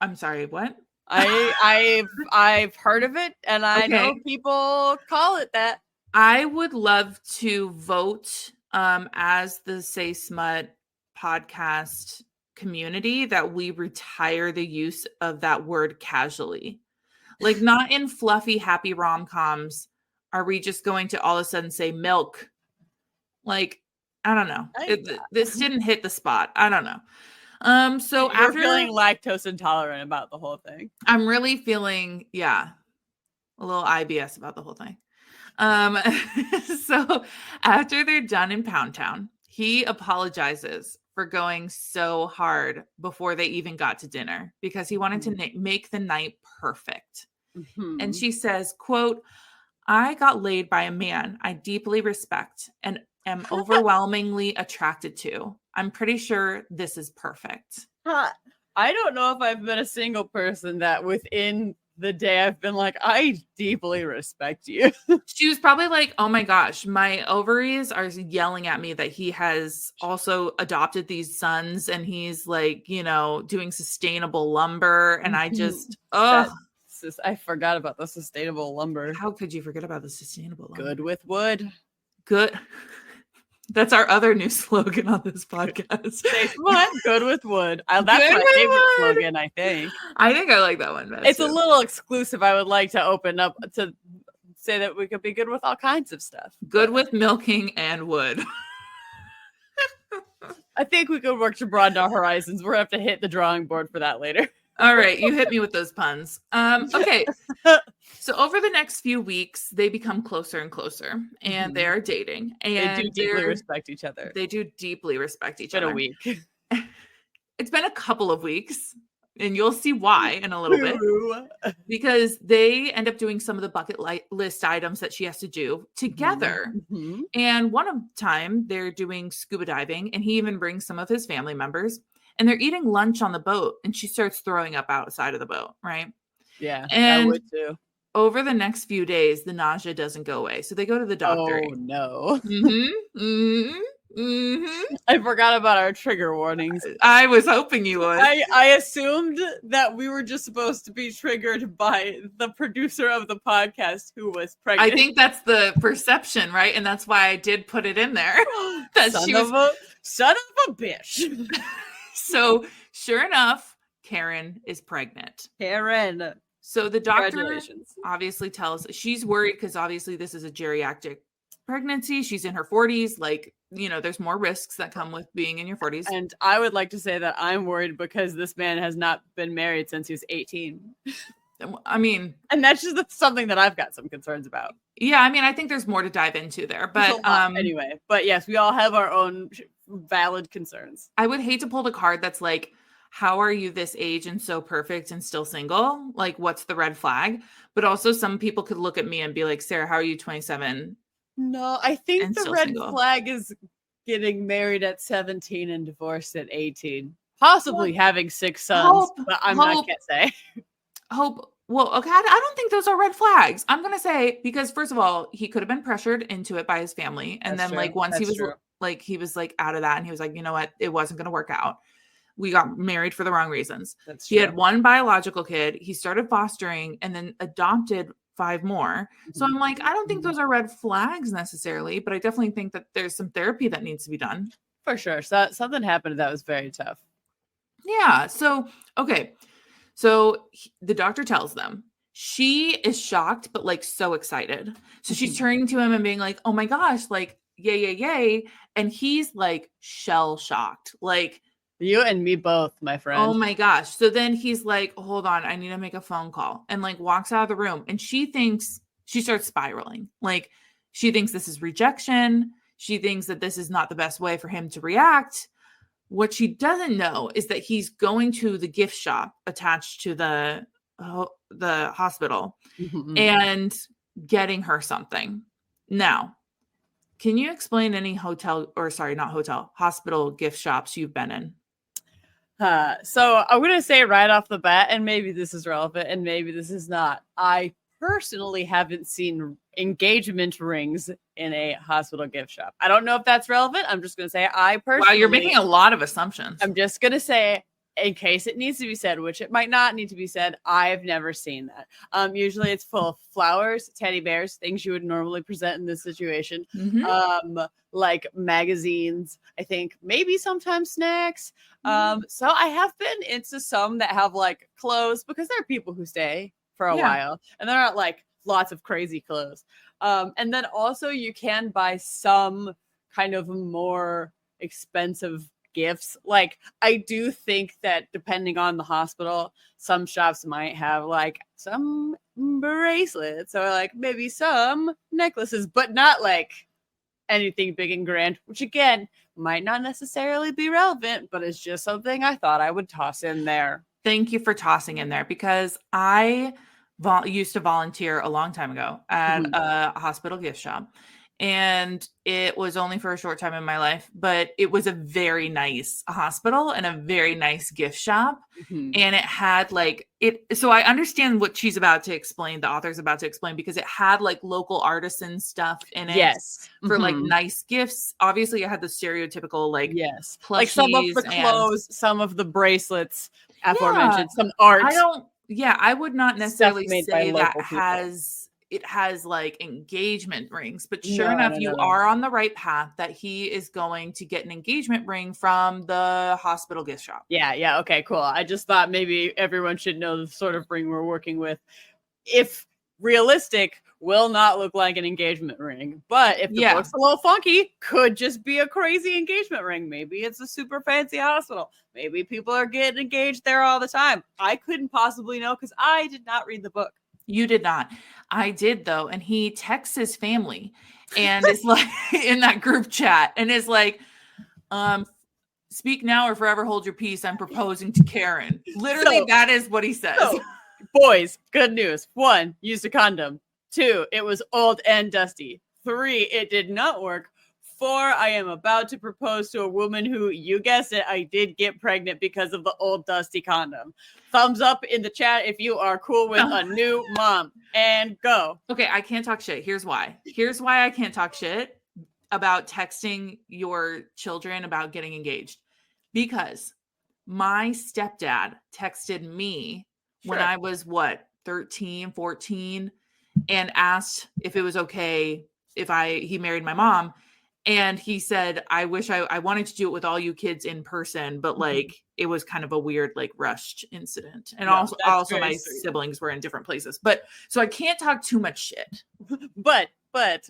I'm sorry, what? I've heard of it, and I Okay. know people call it that. I would love to vote as the Say Smut podcast community that we retire the use of that word casually. Like, not in fluffy, happy rom-coms are we just going to all of a sudden say milk. Like, I don't know. This didn't hit the spot. I don't know. So You're after feeling lactose intolerant about the whole thing. I'm really feeling, yeah, a little IBS about the whole thing. So after they're done in Pound Town, he apologizes for going so hard before they even got to dinner because he wanted to make the night perfect. And she says, quote, I got laid by a man I deeply respect and am overwhelmingly attracted to. I'm pretty sure this is perfect. I don't know if I've met a single person that within the day I've been like, I deeply respect you. She was probably like, oh my gosh, my ovaries are yelling at me that he has also adopted these sons and he's like, doing sustainable lumber. And I just, I forgot about the sustainable lumber. How could you forget about the sustainable lumber? Good with wood. Good. That's our other new slogan on this podcast. Say what? Good with wood. That's my favorite slogan, I think. I think I like that one best. It's a little exclusive. I would like to open up to say that we could be good with all kinds of stuff. Good with milking and wood. I think we could work to broaden our horizons. We're going to have to hit the drawing board for that later. All right, you hit me with those puns. Okay. So over the next few weeks, they become closer and closer, and they are dating. And they do deeply respect each other. They do deeply respect each other. It's been a week. It's been a couple of weeks, and you'll see why in a little bit. Because they end up doing some of the bucket list items that she has to do together. Mm-hmm. And one time they're doing scuba diving, and he even brings some of his family members. And they're eating lunch on the boat, and she starts throwing up outside of the boat, right? Yeah, and I would too. Over the next few days, the nausea doesn't go away. So they go to the doctor. Oh, no. I forgot about our trigger warnings. I was hoping you would. I assumed that we were just supposed to be triggered by the producer of the podcast who was pregnant. I think that's the perception, right? And that's why I did put it in there. Son of a bitch. So sure enough, Karen is pregnant. Karen. So the doctor obviously tells, she's worried because obviously this is a geriatric pregnancy. She's in her 40s. Like, there's more risks that come with being in your 40s. And I would like to say that I'm worried because this man has not been married since he was 18. I mean, and that's just something that I've got some concerns about. Yeah, I mean, I think there's more to dive into there, but anyway, but yes, we all have our own valid concerns. I would hate to pull the card that's like, how are you this age and so perfect and still single? Like, what's the red flag? But also some people could look at me and be like, Sarah, how are you 27? No, I think the red flag is getting married at 17 and divorced at 18. Possibly having 6 sons, but I can't say. Well, okay, I don't think those are red flags. I'm going to say, because first of all, he could have been pressured into it by his family. And then once he was out of that and he was like, you know what? It wasn't going to work out. We got married for the wrong reasons. He had one biological kid. He started fostering and then adopted 5 more. Mm-hmm. So I'm like, I don't think those are red flags necessarily, but I definitely think that there's some therapy that needs to be done. For sure. So something happened that was very tough. Yeah. So, okay. So the doctor tells them. She is shocked, but like so excited. So she's turning to him and being like, oh my gosh, like, yay, yay, yay. And he's like shell shocked. Like, you and me both, my friend. Oh my gosh. So then he's like, hold on, I need to make a phone call, and like walks out of the room. And she starts spiraling. Like, she thinks this is rejection. She thinks that this is not the best way for him to react. What she doesn't know is that he's going to the gift shop attached to the hospital and getting her something. Now, can you explain any hospital gift shops you've been in? So I'm going to say right off the bat, and maybe this is relevant and maybe this is not. I personally haven't seen engagement rings in a hospital gift shop. I don't know if that's relevant. I'm just going to say I personally. Wow, you're making a lot of assumptions. I'm just going to say, in case it needs to be said, which it might not need to be said, I've never seen that. Usually it's full of flowers, teddy bears, things you would normally present in this situation. Like magazines, I think maybe sometimes snacks. So I have been into some that have like clothes, because there are people who stay for a while and there aren't like lots of crazy clothes. And then also you can buy some kind of more expensive gifts. Like I do think that depending on the hospital, some shops might have like some bracelets or like maybe some necklaces, but not like anything big and grand, which again might not necessarily be relevant, but it's just something I thought I would toss in there. Thank you for tossing in there, because I used to volunteer a long time ago at a hospital gift shop. And it was only for a short time in my life, but it was a very nice hospital and a very nice gift shop. And it had like it. So I understand what she's about to explain, the author's about to explain, because it had like local artisan stuff in it. Yes. For like nice gifts. Obviously, it had the stereotypical like like some of the clothes, some of the bracelets, aforementioned, some art. I would not necessarily say that it has like engagement rings, but sure enough, you are on the right path, that he is going to get an engagement ring from the hospital gift shop. Yeah. Okay, cool. I just thought maybe everyone should know the sort of ring we're working with. If realistic, will not look like an engagement ring, but if the book's a little funky, could just be a crazy engagement ring. Maybe it's a super fancy hospital. Maybe people are getting engaged there all the time. I couldn't possibly know because I did not read the book. You did not. I did though. And he texts his family and is like in that group chat and is like, speak now or forever hold your peace. I'm proposing to Karen. Literally, that is what he says. So, boys, good news. 1, used a condom. 2, it was old and dusty. 3, it did not work. 4, I am about to propose to a woman who, you guessed it, I did get pregnant because of the old dusty condom. Thumbs up in the chat if you are cool with a new mom. And go. Okay, I can't talk shit. Here's why. Here's why I can't talk shit about texting your children about getting engaged. Because my stepdad texted me when I was 13, 14, and asked if it was okay if he married my mom. And he said, I wish I wanted to do it with all you kids in person, but like it was kind of a weird, like rushed incident. And also my siblings were in different places. But so I can't talk too much shit. But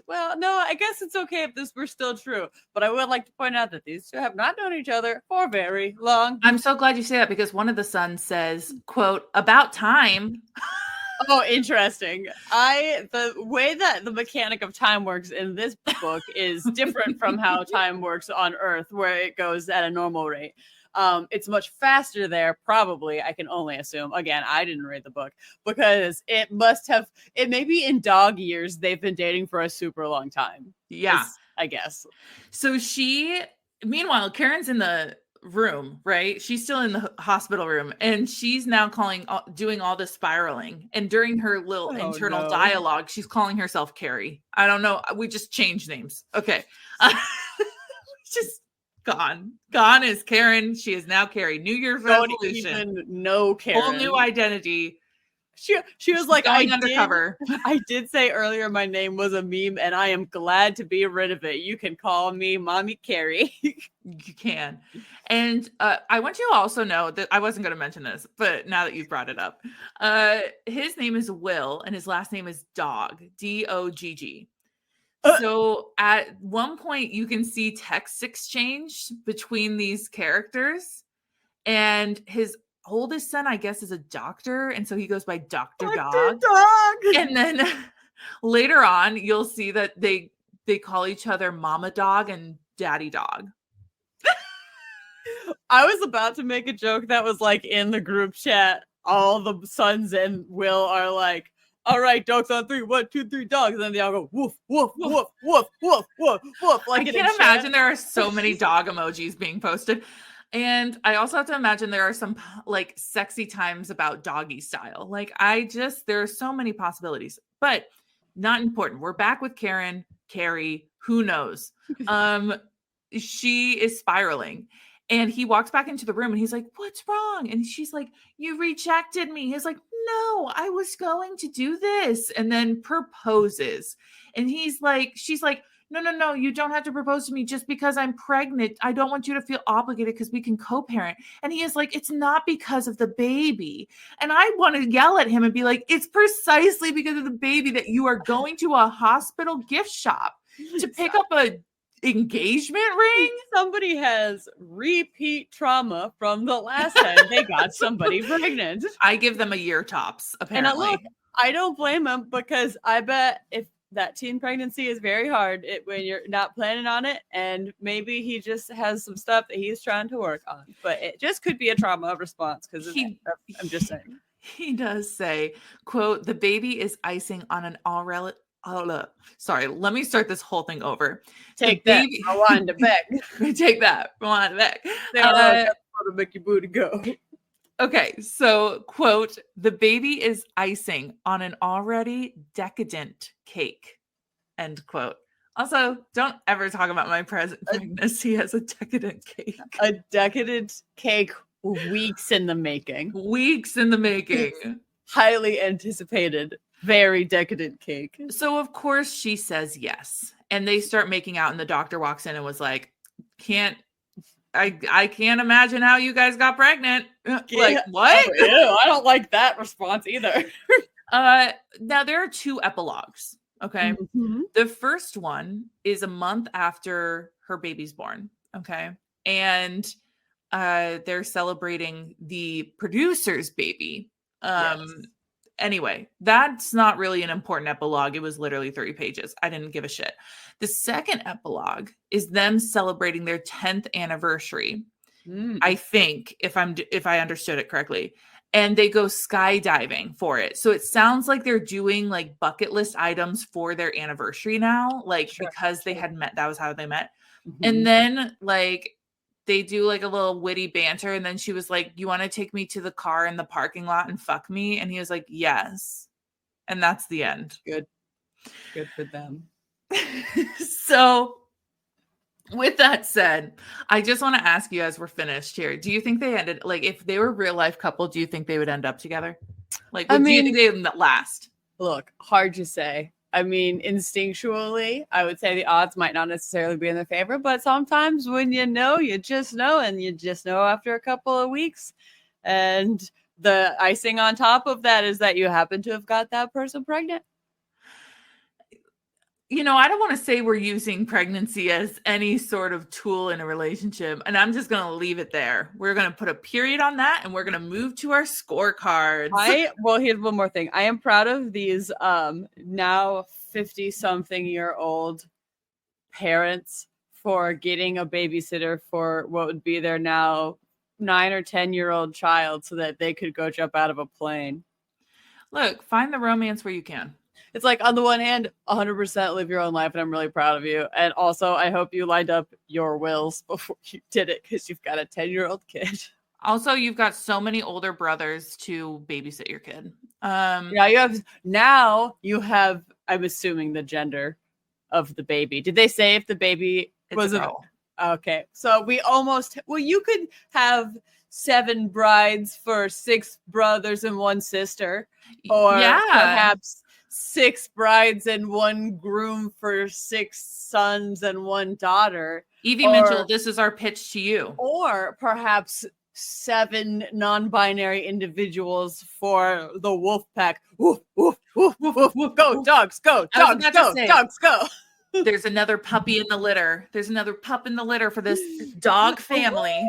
well, no, I guess it's okay if this were still true. But I would like to point out that these two have not known each other for very long. I'm so glad you say that, because one of the sons says, quote, about time. Oh, interesting. The way that the mechanic of time works in this book is different from how time works on Earth, where it goes at a normal rate. It's much faster there, probably. I can only assume. Again, I didn't read the book, because it may be in dog years. They've been dating for a super long time. Yeah, I guess. So meanwhile, Karen's in the room, right? She's still in the hospital room, and she's now doing all this spiraling. And during her little internal dialogue, she's calling herself Carrie. I don't know. We just changed names. Okay. Just gone is Karen. She is now Carrie. New Year's resolution. No Karen. Whole new identity. She was like, going undercover. I did say earlier my name was a meme, and I am glad to be rid of it. You can call me Mommy Carrie. You can. And I want you to also know that I wasn't going to mention this, but now that you've brought it up, his name is Will, and his last name is Dog, Dogg. So at one point, you can see text exchange between these characters, and his oldest son, I guess, is a doctor, and so he goes by Dr. Dog. And then later on, you'll see that they they call each other mama dog and daddy dog. I was about to make a joke that was like in the group chat. All the sons and Will are like, all right, dogs on three. 1, 2, 3, dogs. And then they all go woof, woof, woof, woof, woof, woof, woof. Like I can't imagine there are so many dog emojis being posted. And I also have to imagine there are some like sexy times about doggy style. Like there are so many possibilities, but not important. We're back with Carrie, who knows? She is spiraling. And he walks back into the room and he's like, what's wrong? And she's like, you rejected me. He's like, no, I was going to do this. And then proposes. And she's like, no, you don't have to propose to me just because I'm pregnant. I don't want you to feel obligated because we can co-parent. And he is like, it's not because of the baby. And I want to yell at him and be like, it's precisely because of the baby that you are going to a hospital gift shop to pick up a engagement ring. Somebody has repeat trauma from the last time they got somebody pregnant. I give them a year tops, apparently. And look, I don't blame him, because I bet if that teen pregnancy is very hard when you're not planning on it, and maybe he just has some stuff that he's trying to work on, but it just could be a trauma response, because I'm just saying. He does say, quote, the baby is icing on an already. Sorry, let me start this whole thing over. Take that. Rewind it back. Take that. Rewind it back. To make your booty go. Okay, so quote, the baby is icing on an already decadent cake. End quote. Also, don't ever talk about my pregnancy as a decadent cake. A decadent cake, weeks in the making. Weeks in the making. Highly anticipated. Very decadent cake. So of course she says yes. And they start making out and the doctor walks in and was like, I can't imagine how you guys got pregnant. Like, what? Ew, I don't like that response either. Now there are 2 epilogues. Okay. Mm-hmm. The first one is a month after her baby's born. Okay. And they're celebrating the producer's baby. Yes. Anyway, that's not really an important epilogue. It was literally 30 pages. I didn't give a shit. The second epilogue is them celebrating their 10th anniversary. I think, if I understood it correctly. And they go skydiving for it. So it sounds like they're doing like bucket list items for their anniversary now, like because they had met, that was how they met. Mm-hmm. And then like they do like a little witty banter. And then she was like, you want to take me to the car in the parking lot and fuck me? And he was like, yes. And that's the end. Good for them. So with that said, I just want to ask you as we're finished here, do you think they ended, like if they were a real life couple, do you think they would end up together? Like, do you think they would last? Look, hard to say. I mean, instinctually, I would say the odds might not necessarily be in their favor, but sometimes when you know, you just know, and you just know after a couple of weeks. And the icing on top of that is that you happen to have got that person pregnant. You know, I don't want to say we're using pregnancy as any sort of tool in a relationship, and I'm just going to leave it there. We're going to put a period on that, and we're going to move to our scorecards. Well, here's one more thing. I am proud of these now 50-something-year-old parents for getting a babysitter for what would be their now 9 or 10-year-old child so that they could go jump out of a plane. Look, find the romance where you can. It's like, on the one hand, 100% live your own life, and I'm really proud of you. And also, I hope you lined up your wills before you did it, because you've got a 10-year-old kid. Also, you've got so many older brothers to babysit your kid. You have, I'm assuming, the gender of the baby. Did they say if the baby was a girl? Okay. So you could have 7 brides for 6 brothers and 1 sister. Or perhaps 6 brides and 1 groom for 6 sons and 1 daughter. Evie Mitchell, this is our pitch to you. Or perhaps 7 non-binary individuals for the wolf pack. Woof, woof, woof, woof, woof. Go, dogs, go, dogs, go, dogs, go. There's another puppy in the litter. There's another pup in the litter for this dog family.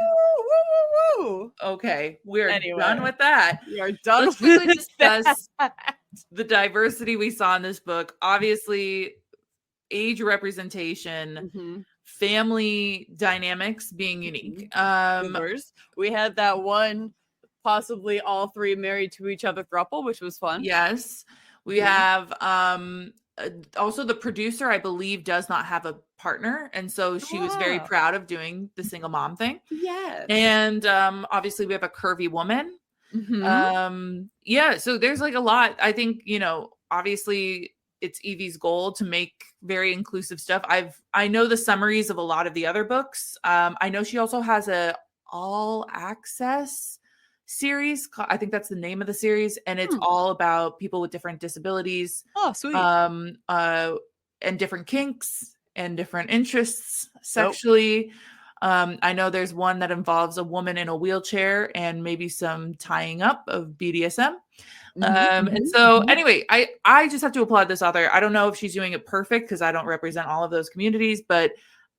Okay, we're done with that. We are done. Let's quickly discuss the diversity we saw in this book. Obviously, age representation, Mm-hmm. family dynamics being unique. Diverse. We had that one, possibly all three married to each other throuple, which was fun. Yes. We have also the producer, I believe, does not have a partner. And so she was very Ah, proud of doing the single mom thing. yes. And obviously we have a curvy woman. Mm-hmm. Yeah, so there's like a lot. I think, you know, obviously it's Evie's goal to make very inclusive stuff. I know the summaries of a lot of the other books. I know she also has a all access series. I think that's the name of the series, and it's all about people with different disabilities, Oh, sweet. um, uh, and different kinks and different interests Nope. sexually. I know there's one that involves a woman in a wheelchair and maybe some tying up of BDSM. And so anyway, I just have to applaud this author. I don't know if she's doing it perfect because I don't represent all of those communities, but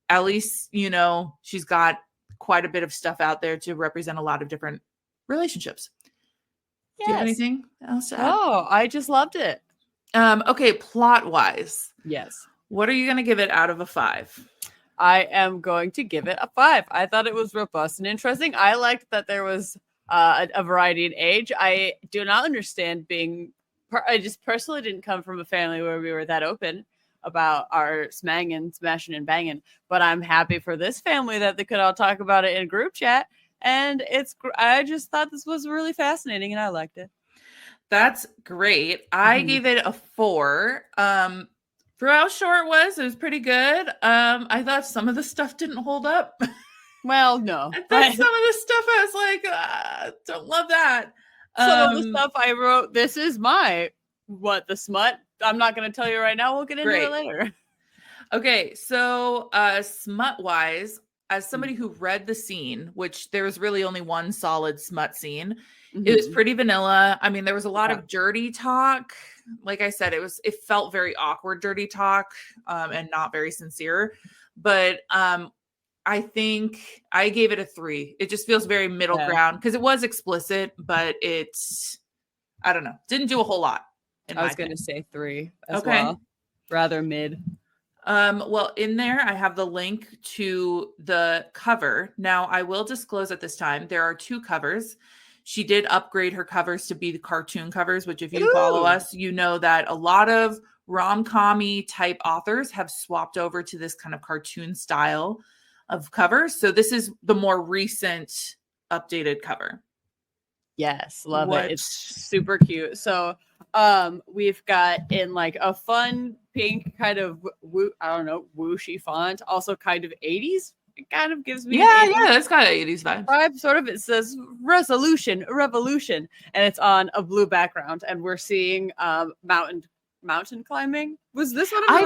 at least, you know, she's got quite a bit of stuff out there to represent a lot of different relationships. Yes. Do you have anything else to add? Oh, I just loved it. Okay, plot wise, Yes. what are you going to give it out of a 5? I am going to give it a 5. I thought it was robust and interesting. I liked that there was a variety in age. I do not understand being. I just personally didn't come from a family where we were that open about our smashing and banging. But I'm happy for this family that they could all talk about it in a group chat. And I just thought this was really fascinating, and I liked it. That's great. I gave it a 4. For how short it was pretty good. I thought some of the stuff didn't hold up. Well, no. I thought some of the stuff I was like, don't love that. Some of the stuff I wrote, this is my what the smut. I'm not going to tell you right now. We'll get into it later. Okay, so smut wise, as somebody who read the scene, which there was really only one solid smut scene, it was pretty vanilla. I mean, there was a lot of dirty talk. Like I said, it felt very awkward dirty talk and not very sincere. But I think I gave it a 3. It just feels very middle ground because it was explicit, but it's, I don't know, didn't do a whole lot. I was going to say 3 as well. Rather mid. Well, in there, I have the link to the cover. Now, I will disclose at this time, there are 2 covers. She did upgrade her covers to be the cartoon covers, which if you follow us, you know that a lot of rom-com-y type authors have swapped over to this kind of cartoon style of covers. So this is the more recent updated cover. Yes, love it. It's super cute. So we've got in like a fun pink kind of I don't know, whooshy font, also kind of 80s. It kind of gives me it's got an 80s vibe. Sort of. It says revolution, and it's on a blue background, and we're seeing mountain climbing. Was this one of the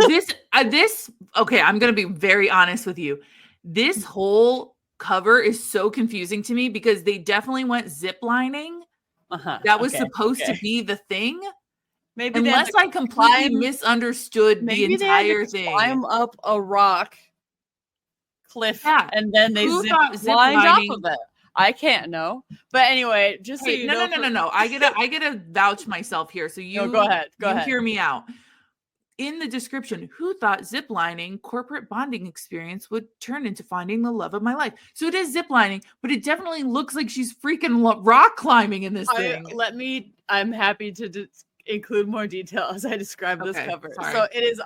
resolutions? Okay, I'm gonna be very honest with you. This whole cover is so confusing to me because they definitely went zip lining. That was supposed to be the thing. Maybe unless I completely misunderstood the entire thing. Climb up a rock cliff, and then they zip lined off of it. I can't know, but anyway, just so you know. No. I gotta vouch myself here. So you go ahead. Hear me out. In the description, who thought ziplining corporate bonding experience would turn into finding the love of my life? So it is ziplining, but it definitely looks like she's freaking rock climbing in this thing. I'm happy to include more detail as I describe this cover. Sorry. So it is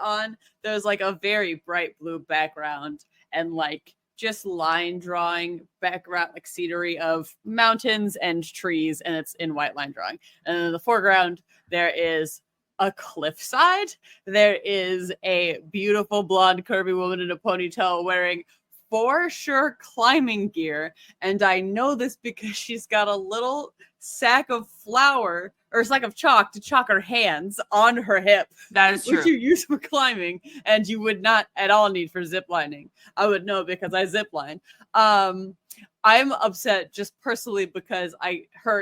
there's like a very bright blue background and like just line drawing background, like scenery of mountains and trees, and it's in white line drawing. And in the foreground, there is a cliffside. There is a beautiful blonde curvy woman in a ponytail wearing for sure climbing gear. And I know this because she's got a little sack of flour or a sack of chalk to chalk her hands on her hip. That is true. Which you use for climbing and you would not at all need for zip lining. I would know because I zip line. I'm upset just personally because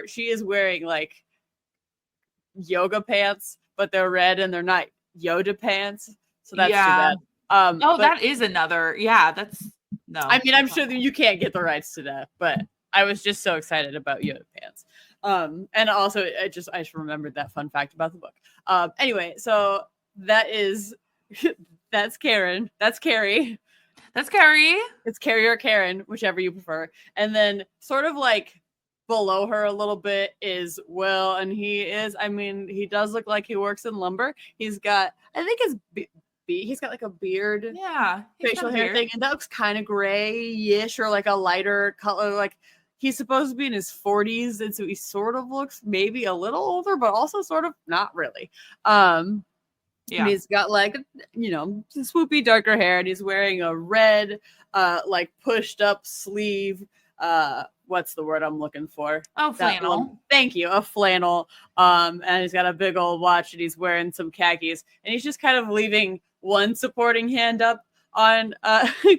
she is wearing like yoga pants, but they're red and they're not Yoda pants. So that's too bad. That is another. Yeah, that's no. I mean, I'm sure that you can't get the rights to that, but I was just so excited about Yoda pants. And also I just remembered that fun fact about the book. Anyway, so that is That's Karen. That's Carrie. That's Carrie. It's Carrie or Karen, whichever you prefer. And then sort of like below her a little bit is Will, and he does look like he works in lumber. He's got, I think he's got like a beard, Yeah, facial hair thing, and that looks kind of grayish or like a lighter color. Like he's supposed to be in his 40s, and so he sort of looks maybe a little older, but also sort of not really. And he's got like, swoopy darker hair, and he's wearing a red, like pushed up sleeve. What's the word I'm looking for? Oh, flannel. Thank you. A flannel. And he's got a big old watch, and he's wearing some khakis, and he's just kind of leaving one supporting hand up on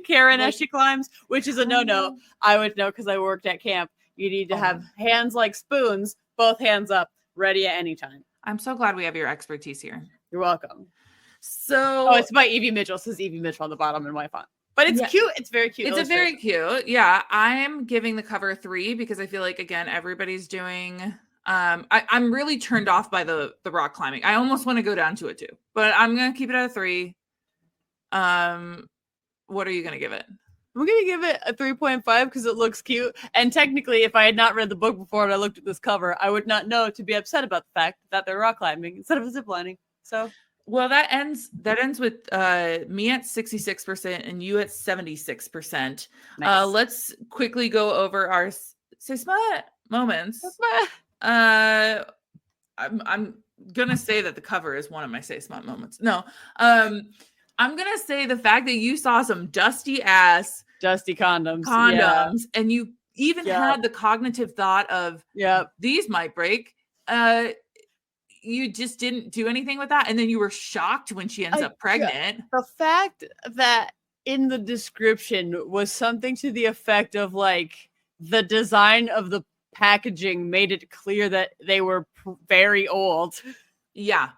Karen as she climbs, which is a no-no. I would know because I worked at camp. You need to have hands like spoons, both hands up, ready at any time. I'm so glad we have your expertise here. You're welcome. So, it's by Evie Mitchell. It says Evie Mitchell on the bottom in my font. But it's cute. It's very cute. It's a very cute. Yeah. I'm giving the cover a 3 because I feel like, again, everybody's doing, I'm really turned off by the rock climbing. I almost want to go down to a 2, but I'm going to keep it at a 3. What are you going to give it? I'm going to give it a 3.5 because it looks cute. And technically, if I had not read the book before and I looked at this cover, I would not know to be upset about the fact that they're rock climbing instead of ziplining. So, well, that ends with me at 66% and you at 76%. Nice. Let's quickly go over our Say Smut moments. I'm gonna say that the cover is one of my Say Smut moments. No, I'm gonna say the fact that you saw some dusty condoms, and you even had the cognitive thought of these might break. You just didn't do anything with that. And then you were shocked when she ends up pregnant. The fact that in the description was something to the effect of like the design of the packaging made it clear that they were very old. Yeah.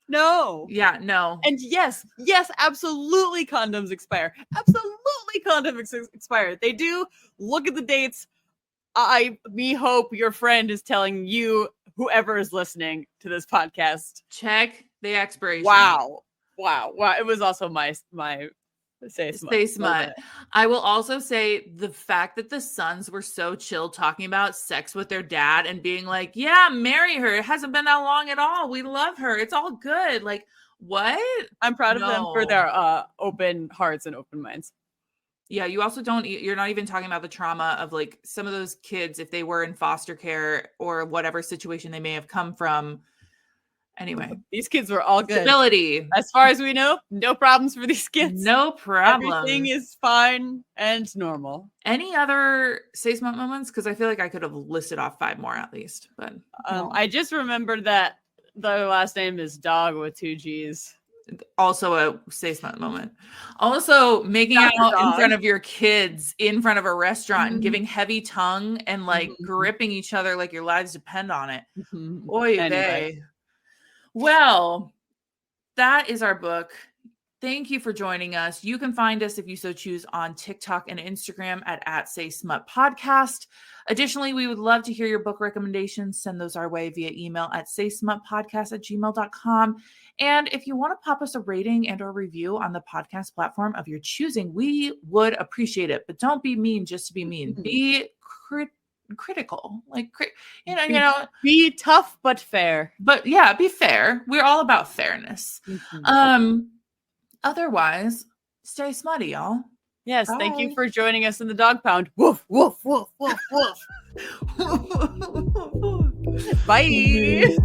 No. Yeah, no. And yes, absolutely condoms expire. Absolutely condoms expire. They do. Look at the dates. We hope your friend is telling you, whoever is listening to this podcast, check the expiration. Wow. It was also my Say Smut. I will also say the fact that the sons were so chill talking about sex with their dad and being like, yeah, marry her. It hasn't been that long at all. We love her. It's all good. Like, what? I'm proud of them for their open hearts and open minds. Yeah, you're not even talking about the trauma of like some of those kids, if they were in foster care or whatever situation they may have come from. Anyway, these kids were all good. Stability. As far as we know, no problems for these kids. No problem. Everything is fine and normal. Any other Say Smut moments? Because I feel like I could have listed off 5 more at least. But I just remembered that the last name is Dog with 2 G's. Also a Say Smut moment. Also making out in front of your kids in front of a restaurant and giving heavy tongue and like gripping each other like your lives depend on it. Oy vey. Well, that is our book. Thank you for joining us. You can find us if you so choose on TikTok and Instagram at Say Smut Podcast. Additionally, we would love to hear your book recommendations. Send those our way via email at saysmutpodcast@gmail.com. And if you want to pop us a rating and or review on the podcast platform of your choosing, we would appreciate it. But don't be mean just to be mean. Be critical. Like, be tough but fair. But yeah, be fair. We're all about fairness. Otherwise, stay smutty, y'all. Yes, bye. Thank you for joining us in the dog pound. Woof, woof, woof, woof, woof. Bye.